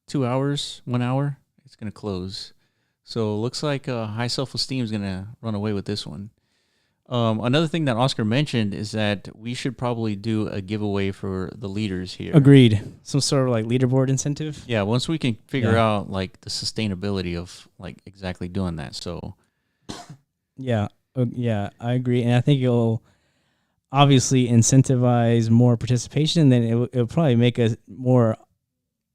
2 hours, 1 hour, it's going to close. So it looks like high self-esteem is going to run away with this one. Another thing that Oscar mentioned is that we should probably do a giveaway for the leaders here. Agreed. Some sort of like leaderboard incentive. Yeah, once we can figure out like the sustainability of like exactly doing that. So yeah, I agree. And I think it'll obviously incentivize more participation, and then it'll probably make us more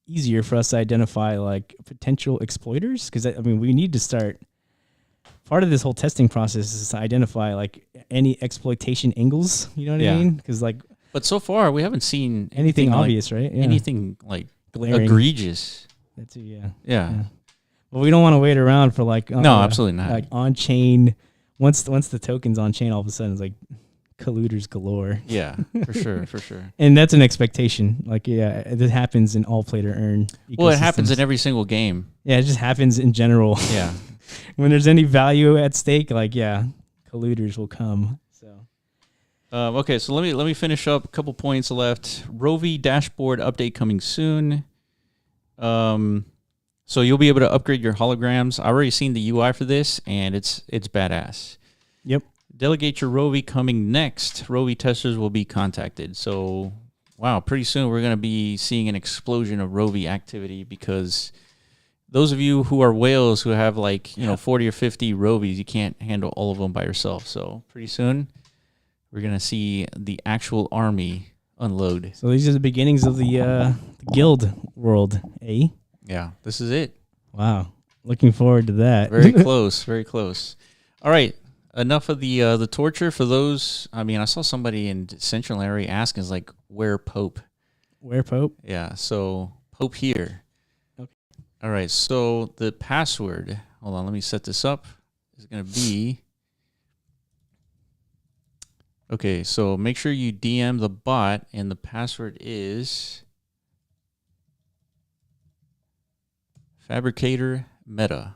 easier for us to identify like potential exploiters, because I mean we need to start, part of this whole testing process is to identify like any exploitation angles, you know what I mean? Because like, but so far we haven't seen anything obvious, like, right? Anything like glaring, egregious. That's yeah. But we don't want to wait around for like no, absolutely not. Like on chain, once the token's on chain, all of a sudden it's like colluders galore. Yeah, for sure. And that's an expectation. Like, it happens in all play to earn ecosystems. Well, it happens in every single game. Yeah, it just happens in general. Yeah. When there's any value at stake, like, colluders will come. So, okay, so let me finish up. A couple points left. Rovi dashboard update coming soon. So you'll be able to upgrade your holograms. I've already seen the UI for this, and it's badass. Yep. Delegate your Rovi coming next. Rovi testers will be contacted. So, wow, pretty soon we're going to be seeing an explosion of Rovi activity, because those of you who are whales who have 40 or 50 Rovis, you can't handle all of them by yourself. So pretty soon we're going to see the actual army unload. So these are the beginnings of the guild world, eh? Yeah, this is it. Wow. Looking forward to that. Very close, very close. All right. enough of the torture for those. I mean, I saw somebody in Central area asking, is like, where Pope? Where Pope? Yeah, so Pope here. Okay. All right, so the password, hold on, let me set this up. Is going to be, okay, so make sure you DM the bot, and the password is Fabricator Meta.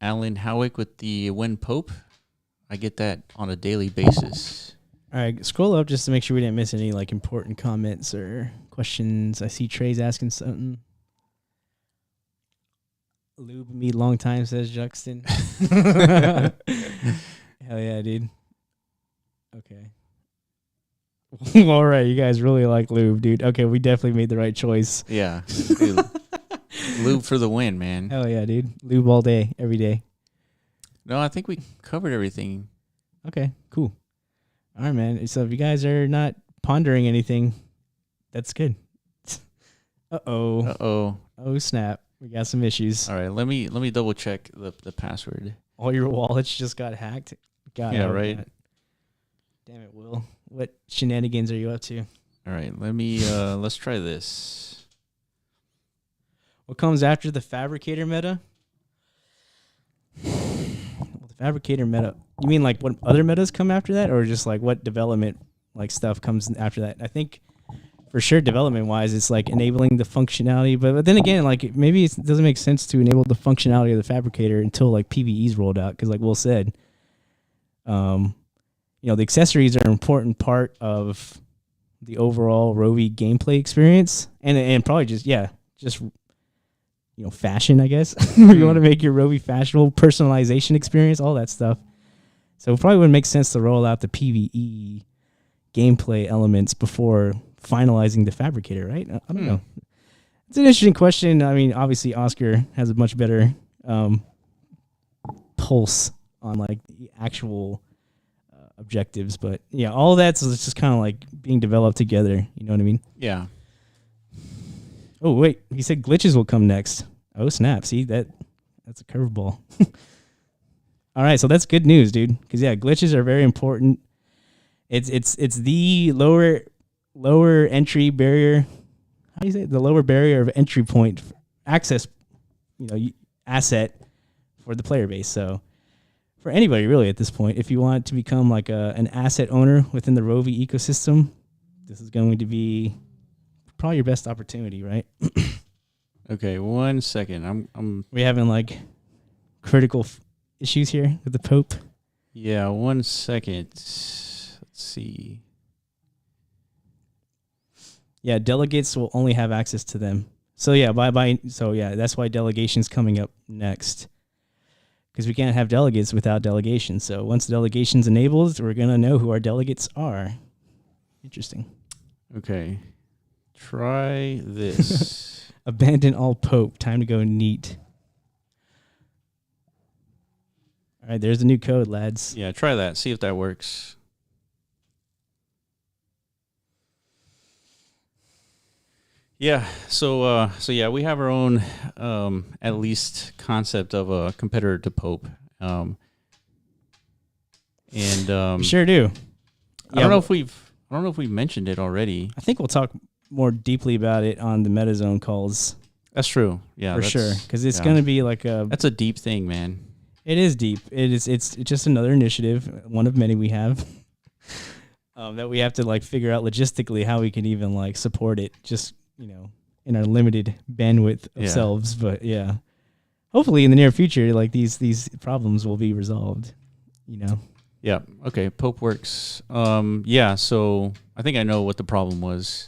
Alan Howick with the Win Pope. I get that on a daily basis. All right, scroll up just to make sure we didn't miss any like important comments or questions. I see Trey's asking something. Lube me long time, says Juxton. Hell yeah, dude. Okay. All right, you guys really like lube, dude. Okay, we definitely made the right choice. Yeah. Dude, lube for the win, man. Hell yeah, dude. Lube all day, every day. No, I think we covered everything. Okay, cool. All right, man. So if you guys are not pondering anything, that's good. Uh-oh. Uh-oh. Oh, snap. We got some issues. All right, let me double check the password. All your wallets just got hacked. Yeah, right. That. Damn it, Will. What shenanigans are you up to? All right, let's try this. What comes after the fabricator meta? Well, the fabricator meta. You mean like what other metas come after that, or just like what development like stuff comes after that? I think for sure development wise, it's like enabling the functionality. But then again, like maybe it doesn't make sense to enable the functionality of the fabricator until like PvE's rolled out, because like Will said, the accessories are an important part of the overall Rovi gameplay experience, and probably just fashion, I guess. You want to make your Rovi fashionable, personalization experience, all that stuff. So it probably would make sense to roll out the PvE gameplay elements before finalizing the fabricator, right? I don't know. It's an interesting question. I mean, obviously Oscar has a much better pulse on like the actual objectives, but yeah, all of that's just kind of like being developed together. You know what I mean? Yeah. Oh wait, he said glitches will come next. Oh snap! See that's a curveball. All right, so that's good news, dude. Because yeah, glitches are very important. It's the lower entry barrier. How do you say it? The lower barrier of entry point access, asset for the player base. So for anybody really at this point, if you want to become like an asset owner within the Rovi ecosystem, this is going to be probably your best opportunity, right? Okay, 1 second. We having like critical issues here with the Pope. Yeah, 1 second. Let's see. Yeah, delegates will only have access to them. So yeah, that's why delegation's coming up next. Because we can't have delegates without delegation. So once delegation's enabled, we're gonna know who our delegates are. Interesting. Okay. Try this. Abandon all Pope. Time to go neat. All right, there's the new code, lads. Yeah, try that. See if that works. Yeah. So yeah, we have our own at least concept of a competitor to Pope. We sure do. I don't know if we've mentioned it already. I think we'll talk more deeply about it on the MetaZone calls. That's true. Yeah, for sure, because it's going to be like that's a deep thing, man. It is deep. It's just another initiative, one of many we have, that we have to like figure out logistically how we can even like support it. Just in our limited bandwidth of selves, but yeah, hopefully in the near future, like these problems will be resolved. Yeah. Okay. Pope works. Yeah. So I think I know what the problem was.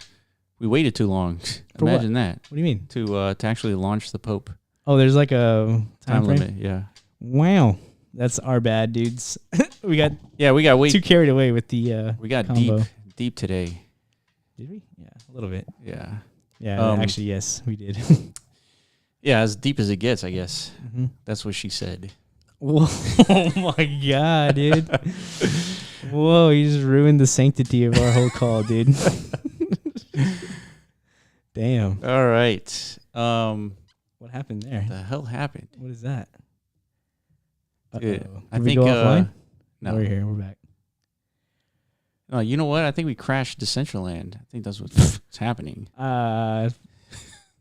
We waited too long. Imagine that. What do you mean? To actually launch the Pope. Oh, there's like a time frame? limit. Yeah. Wow, that's our bad, dudes. we got way too carried away with the. We got combo. deep today. Did we? Yeah, a little bit. Yeah. Yeah. Actually, yes, we did. Yeah, as deep as it gets, I guess. Mm-hmm. That's what she said. Whoa, oh my god, dude! Whoa, you just ruined the sanctity of our whole call, dude. Damn. All right. What happened there? The hell happened? What is that? Dude, Uh-oh. I Did we think go offline? no. We're here. We're back. No, you know what? I think we crashed Decentraland. I think that's what's happening. Uh,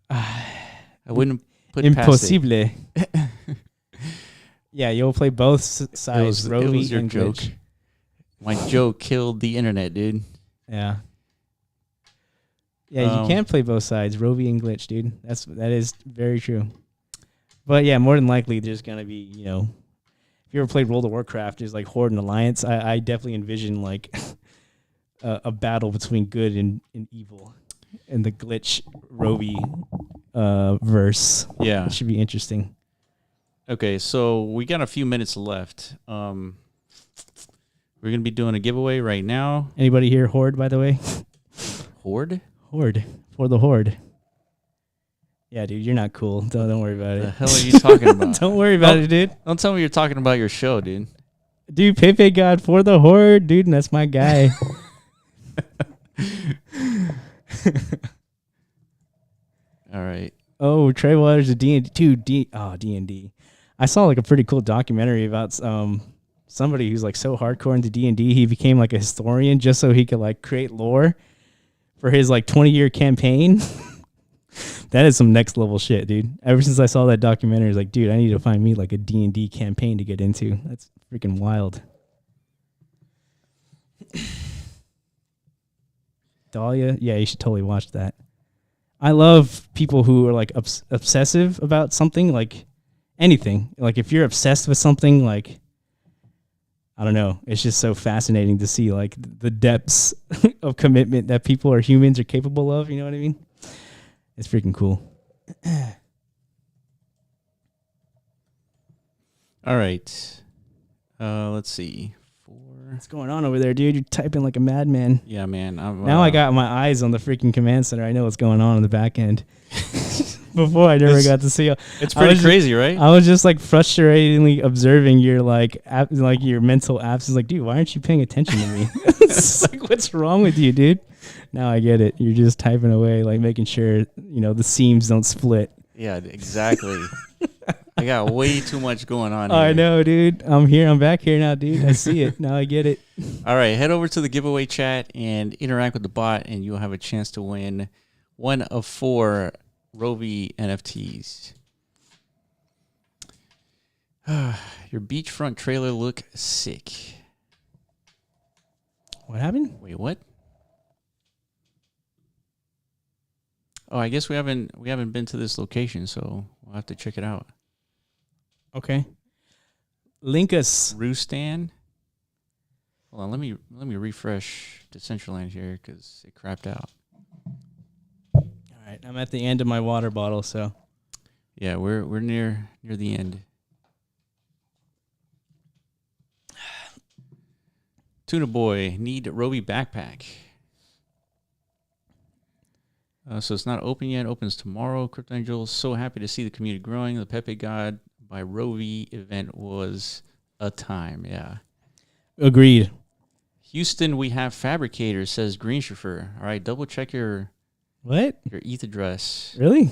I wouldn't put it past it. impossible. Yeah, you'll play both sides, it Rovi was your and joke. Glitch. My joke killed the internet, dude. Yeah. Yeah, you can play both sides, Rovi and Glitch, dude. That is very true. But yeah, more than likely, there's gonna be, if you ever played World of Warcraft, there's like Horde and Alliance. I definitely envision like a battle between good and evil in the Glitch Rovi verse. Yeah, it should be interesting. Okay, so we got a few minutes left. We're gonna be doing a giveaway right now. Anybody here Horde, by the way? Horde? Horde. For the Horde. Yeah, dude, you're not cool. Don't worry about it. The hell are you talking about? Don't worry about it, dude. Don't tell me you're talking about your show, dude. Dude, Pepe God for the Horde, dude, and that's my guy. All right. Oh, Trey Waters, a D&D. D&D. I saw like a pretty cool documentary about somebody who's like so hardcore into D&D, he became like a historian just so he could like create lore for his like 20-year campaign. That is some next level shit, dude. Ever since I saw that documentary, I was like, dude, I need to find me like a D&D campaign to get into. That's freaking wild. Dahlia, yeah, you should totally watch that. I love people who are like obsessive about something, like anything. Like if you're obsessed with something, like I don't know, it's just so fascinating to see like the depths of commitment that people or humans are capable of. You know what I mean? It's freaking cool. All right. Let's see. What's going on over there, dude? You're typing like a madman. Yeah, man. Now I got my eyes on the freaking command center. I know what's going on in the back end. Before I never got to see it. It's pretty crazy, right? I was just like frustratingly observing your like your mental absence. Like, dude, why aren't you paying attention to me? It's like, what's wrong with you, dude? Now I get it. You're just typing away, like making sure the seams don't split. Yeah, exactly. I got way too much going on here. I know, dude. I'm here. I'm back here now, dude. I see it. Now I get it. All right. Head over to the giveaway chat and interact with the bot, and you'll have a chance to win one of 4 Rovi NFTs. Your beachfront trailer look sick. What happened? Wait, what? Oh, I guess we haven't been to this location, so we'll have to check it out. Okay. Link us. Roostan. Hold on, let me refresh Decentraland here because it crapped out. All right, I'm at the end of my water bottle, so yeah, we're near the end. Tuna Boy, need Rovi backpack. So it's not open yet. Opens tomorrow. Crypto Angel, so happy to see the community growing. The Pepe God by Rovi event was a time. Yeah. Agreed. Houston, we have fabricators, says Green Chauffeur. All right, double check your ETH address. Really?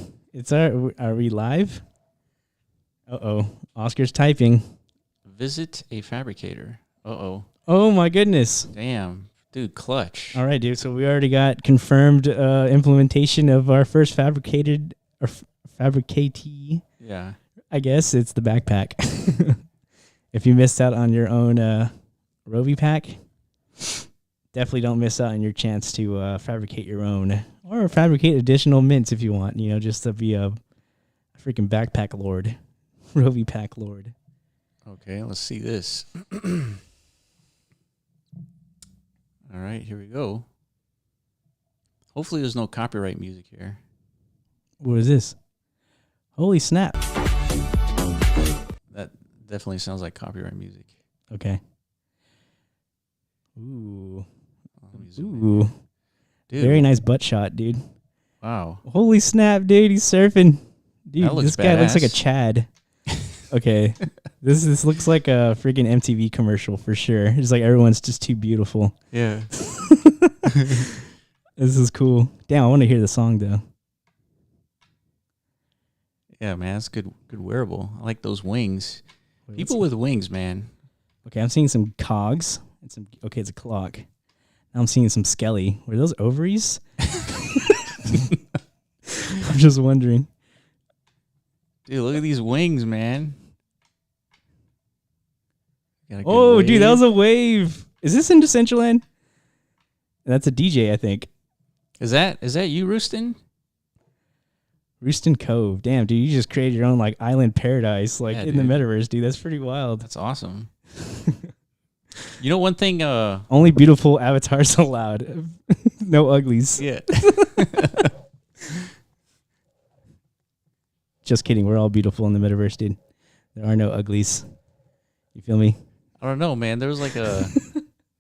Are we live? Uh-oh. Oscar's typing. Visit a fabricator. Uh-oh. Oh my goodness. Damn. Dude, clutch. All right, dude. So we already got confirmed implementation of our first fabricatee. Yeah. I guess it's the backpack. If you missed out on your own Rovi pack, definitely don't miss out on your chance to fabricate your own or fabricate additional mints if you want, just to be a freaking backpack lord, Rovi pack lord. Okay, let's see this. All right, here we go. Hopefully there's no copyright music here. What is this? Holy snap. That definitely sounds like copyright music. Okay. Ooh. Ooh. Dude. Very nice butt shot, dude. Wow. Holy snap, dude. He's surfing. Dude, this guy badass. looks like a Chad. Okay. This looks like a freaking MTV commercial for sure. It's like everyone's just too beautiful. Yeah. This is cool. Damn, I want to hear the song though. Yeah, man, it's good wearable. I like those wings. Wait, People with wings, man. Okay, I'm seeing some cogs. And some. Okay, it's a clock. Now I'm seeing some skelly. Were those ovaries? I'm just wondering. Dude, look at these wings, man. Oh, dude, that was a wave. Is this in Decentraland? That's a DJ, I think. Is that you, Roostin? Roostin Cove. Damn, dude, you just created your own like island paradise, like in the metaverse, dude. That's pretty wild. That's awesome. You know, one thing. Only beautiful avatars allowed. No uglies. Yeah. Just kidding. We're all beautiful in the metaverse, dude. There are no uglies. You feel me? I don't know, man. There was like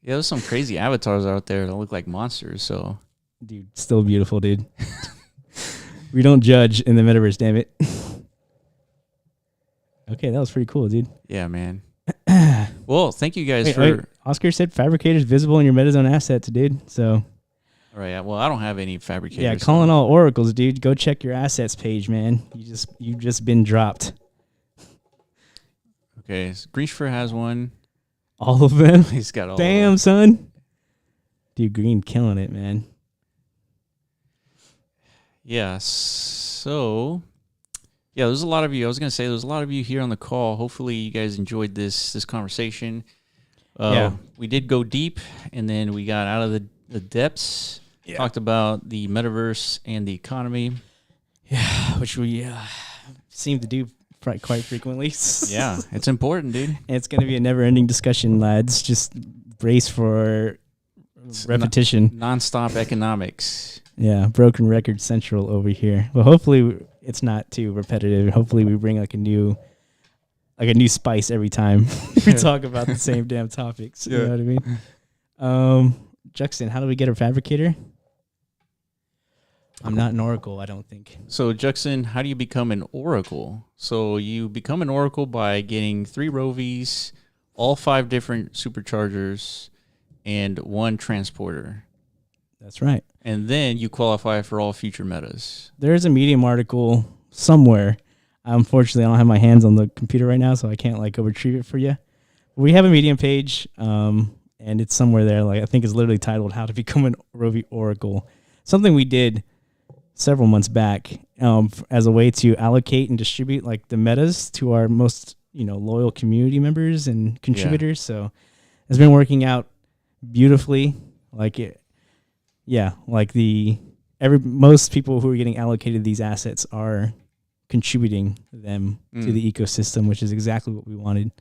there's some crazy avatars out there that look like monsters. So, dude, still beautiful, dude. We don't judge in the metaverse, damn it. Okay, that was pretty cool, dude. Yeah, man. Well, thank you guys for. Wait, Oscar said fabricators visible in your MetaZone assets, dude. So. All right. Well, I don't have any fabricators. Yeah, calling all oracles, dude. Go check your assets page, man. You've just been dropped. Okay, Greenshford has one. All of them. He's got all. Damn, son. Dude, Green killing it, man. Yeah. So, yeah, there's a lot of you. I was gonna say there's a lot of you here on the call. Hopefully, you guys enjoyed this conversation. Yeah, we did go deep, and then we got out of the depths. Yeah. Talked about the metaverse and the economy. Yeah, which we seem to do quite frequently. Yeah, it's important, dude. And it's going to be a never-ending discussion, lads. Just brace for repetition. Non-stop economics. Yeah, broken record central over here. But hopefully it's not too repetitive. Hopefully we bring like a new spice every time we talk about the same damn topics. You know what I mean? Juxon, how do we get a fabricator? I'm not an oracle, I don't think. So, Juxon, how do you become an oracle? So you become an oracle by getting 3 Rovies, all 5 different superchargers, and 1 transporter. That's right. And then you qualify for all future metas. There's a Medium article somewhere. Unfortunately, I don't have my hands on the computer right now, so I can't like go retrieve it for you. We have a Medium page, and it's somewhere there. Like I think it's literally titled "How to Become an Rovi Oracle." Something we did several months back as a way to allocate and distribute like the metas to our most loyal community members and contributors. Yeah. So it's been working out beautifully. Most people who are getting allocated these assets are contributing them to the ecosystem, which is exactly what we wanted.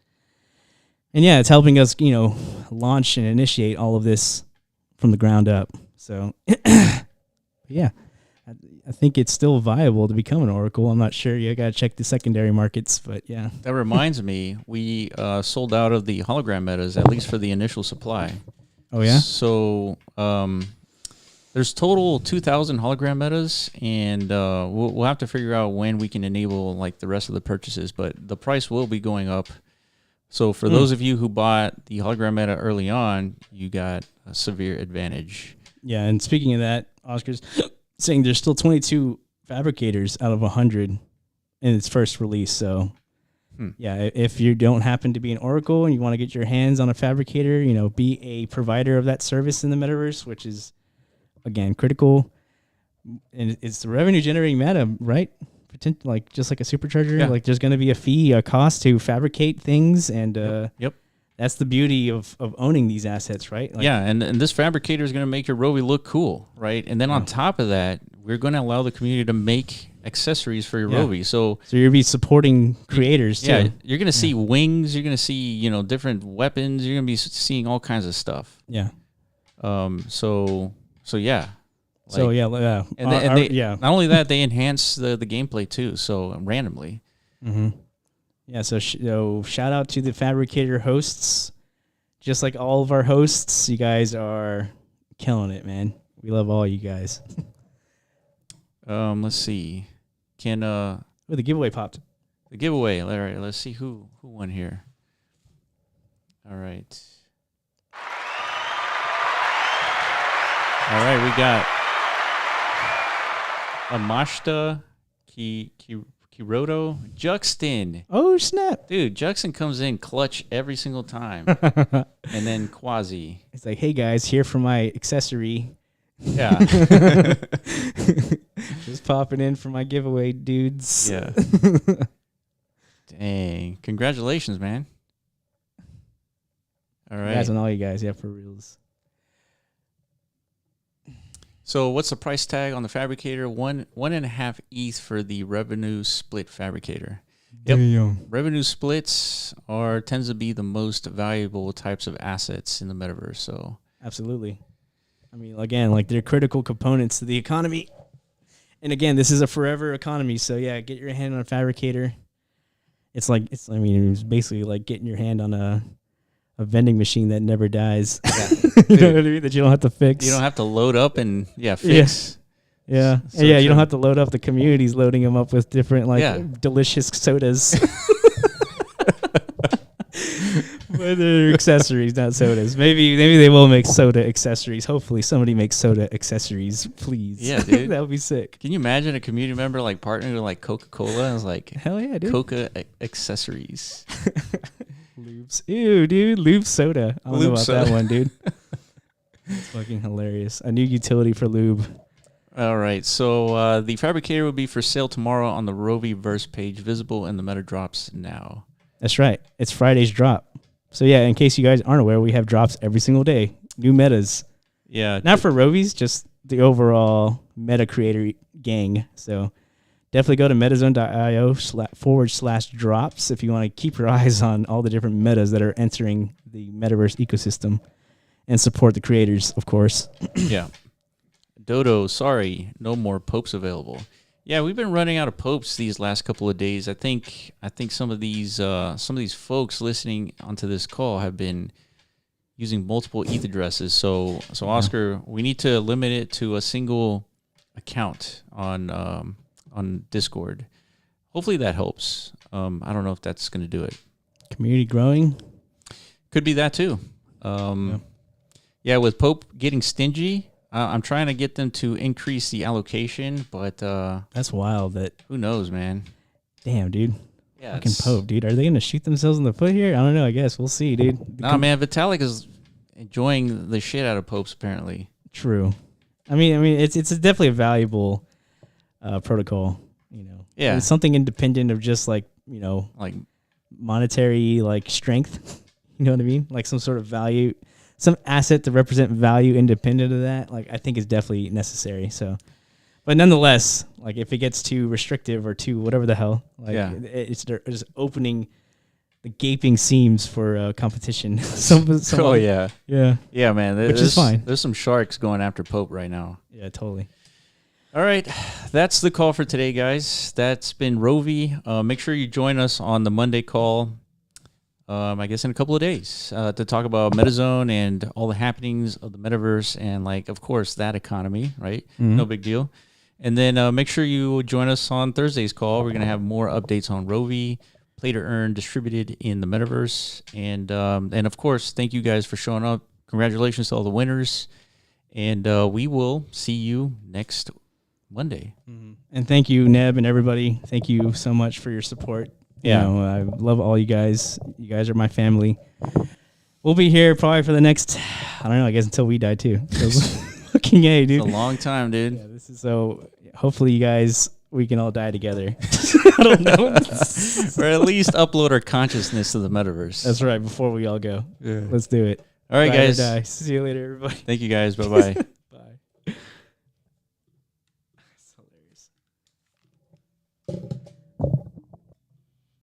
And yeah, it's helping us, launch and initiate all of this from the ground up. So yeah, I think it's still viable to become an oracle. I'm not sure. You got to check the secondary markets, but yeah. That reminds me, we sold out of the hologram metas, at least for the initial supply. Oh yeah? So there's total 2,000 hologram metas, and we'll have to figure out when we can enable like the rest of the purchases, but the price will be going up. So for those of you who bought the hologram meta early on, you got a severe advantage. Yeah, and speaking of that, Oscar's saying there's still 22 fabricators out of 100 in its first release. So yeah, if you don't happen to be an oracle and you want to get your hands on a fabricator, be a provider of that service in the metaverse, which is again critical, and it's the revenue generating meta, right? Like just like a supercharger, like there's going to be a fee, a cost to fabricate things, and yep. That's the beauty of owning these assets, right? Like, yeah, and this fabricator is going to make your Rovi look cool, right? And then on top of that, we're going to allow the community to make accessories for your Rovi. So you're going to be supporting creators too. Yeah, you're going to see wings, you're going to see, different weapons, you're going to be seeing all kinds of stuff. Yeah. So yeah. Not only that, they enhance the gameplay too, so randomly. Mm-hmm. Yeah, so shout out to the fabricator hosts. Just like all of our hosts, you guys are killing it, man. We love all you guys. Let's see. The giveaway popped. The giveaway. All right, let's see who won here. All right. All right, we got Amashta Hiroto Juxton. Oh, snap. Dude, Juxton comes in clutch every single time. And then Quasi. It's like, hey, guys, here for my accessory. Yeah. Just popping in for my giveaway, dudes. Yeah. Dang. Congratulations, man. All right. Congrats on all you guys. Yeah, for reals. So what's the price tag on the fabricator? 1.5 ETH for the revenue split fabricator. Yep. Damn. Revenue splits tends to be the most valuable types of assets in the metaverse. So Absolutely. I mean, again, like they're critical components to the economy. And again, this is a forever economy. So yeah, get your hand on a fabricator. It's basically like getting your hand on a vending machine that never dies. Yeah. You know what I mean? That you don't have to fix. You don't have to load up and fix. Yeah. So You don't have to load up. The community's loading them up with different delicious sodas. But they're accessories, not sodas. Maybe they will make soda accessories. Hopefully somebody makes soda accessories, please. Yeah, dude. That would be sick. Can you imagine a community member like partnering with like Coca-Cola and it's like Hell yeah, dude. Coca accessories? Lubes. Ew, dude. Lube soda. I don't know Lube about soda. that one, dude. It's fucking hilarious. A new utility for lube. All right. So the fabricator will be for sale tomorrow on the Rovi verse page, visible in the meta drops now. That's right. It's Friday's drop. So yeah, in case you guys aren't aware, we have drops every single day. New metas. Yeah. Not for Rovi's, just the overall meta creator gang. So definitely go to metazone.io/drops if you want to keep your eyes on all the different metas that are entering the metaverse ecosystem and support the creators, of course. Yeah. Dodo, sorry, no more popes available. Yeah, we've been running out of popes these last couple of days. I think some of these folks listening onto this call have been using multiple ETH addresses. So Oscar, we need to limit it to a single account on Discord. Hopefully that helps. I don't know if that's going to do it. Community growing. Could be that too. Yeah, with Pope getting stingy, I'm trying to get them to increase the allocation, but That's wild. That who knows, man? damn, dude. Yeah, Fucking Pope, dude. Are they gonna shoot themselves in the foot here? I don't know. I guess we'll see, dude. Nah, man, Vitalik is enjoying the shit out of popes. Apparently, True. I mean, it's definitely a valuable protocol. You know, Yeah. it's something independent of just like like monetary like strength. You know what I mean? Like some sort of value, some asset to represent value independent of that. Like I think is definitely necessary. So, but nonetheless, like if it gets too restrictive or too whatever the hell, like it's just opening the gaping seams for competition. oh yeah, man. Which is fine. There's some sharks going after Pope right now. Yeah, totally. All right, that's the call for today, guys. That's been Rovi. Make sure you join us on the Monday call. I guess in a couple of days to talk about MetaZone and all the happenings of the metaverse and, like, of course, that economy, right? Mm-hmm. No big deal. And then make sure you join us on Thursday's call. We're going to have more updates on Rovi, Play to Earn distributed in the metaverse. And of course, thank you guys for showing up. Congratulations to all the winners. And we will see you next Monday. Mm-hmm. And thank you, Neb, and everybody. Thank you so much for your support. Yeah. I love all you guys. You guys are my family. We'll be here probably for the next, I don't know, I guess until we die too. Fucking A, dude. It's a long time, dude. Yeah, this is so, hopefully you guys, we can all die together. I don't know. Or at least upload our consciousness to the metaverse. That's right, before we all go. Yeah. Let's do it. All right, Ride or guys. die. See you later, everybody. Thank you, guys. Bye-bye.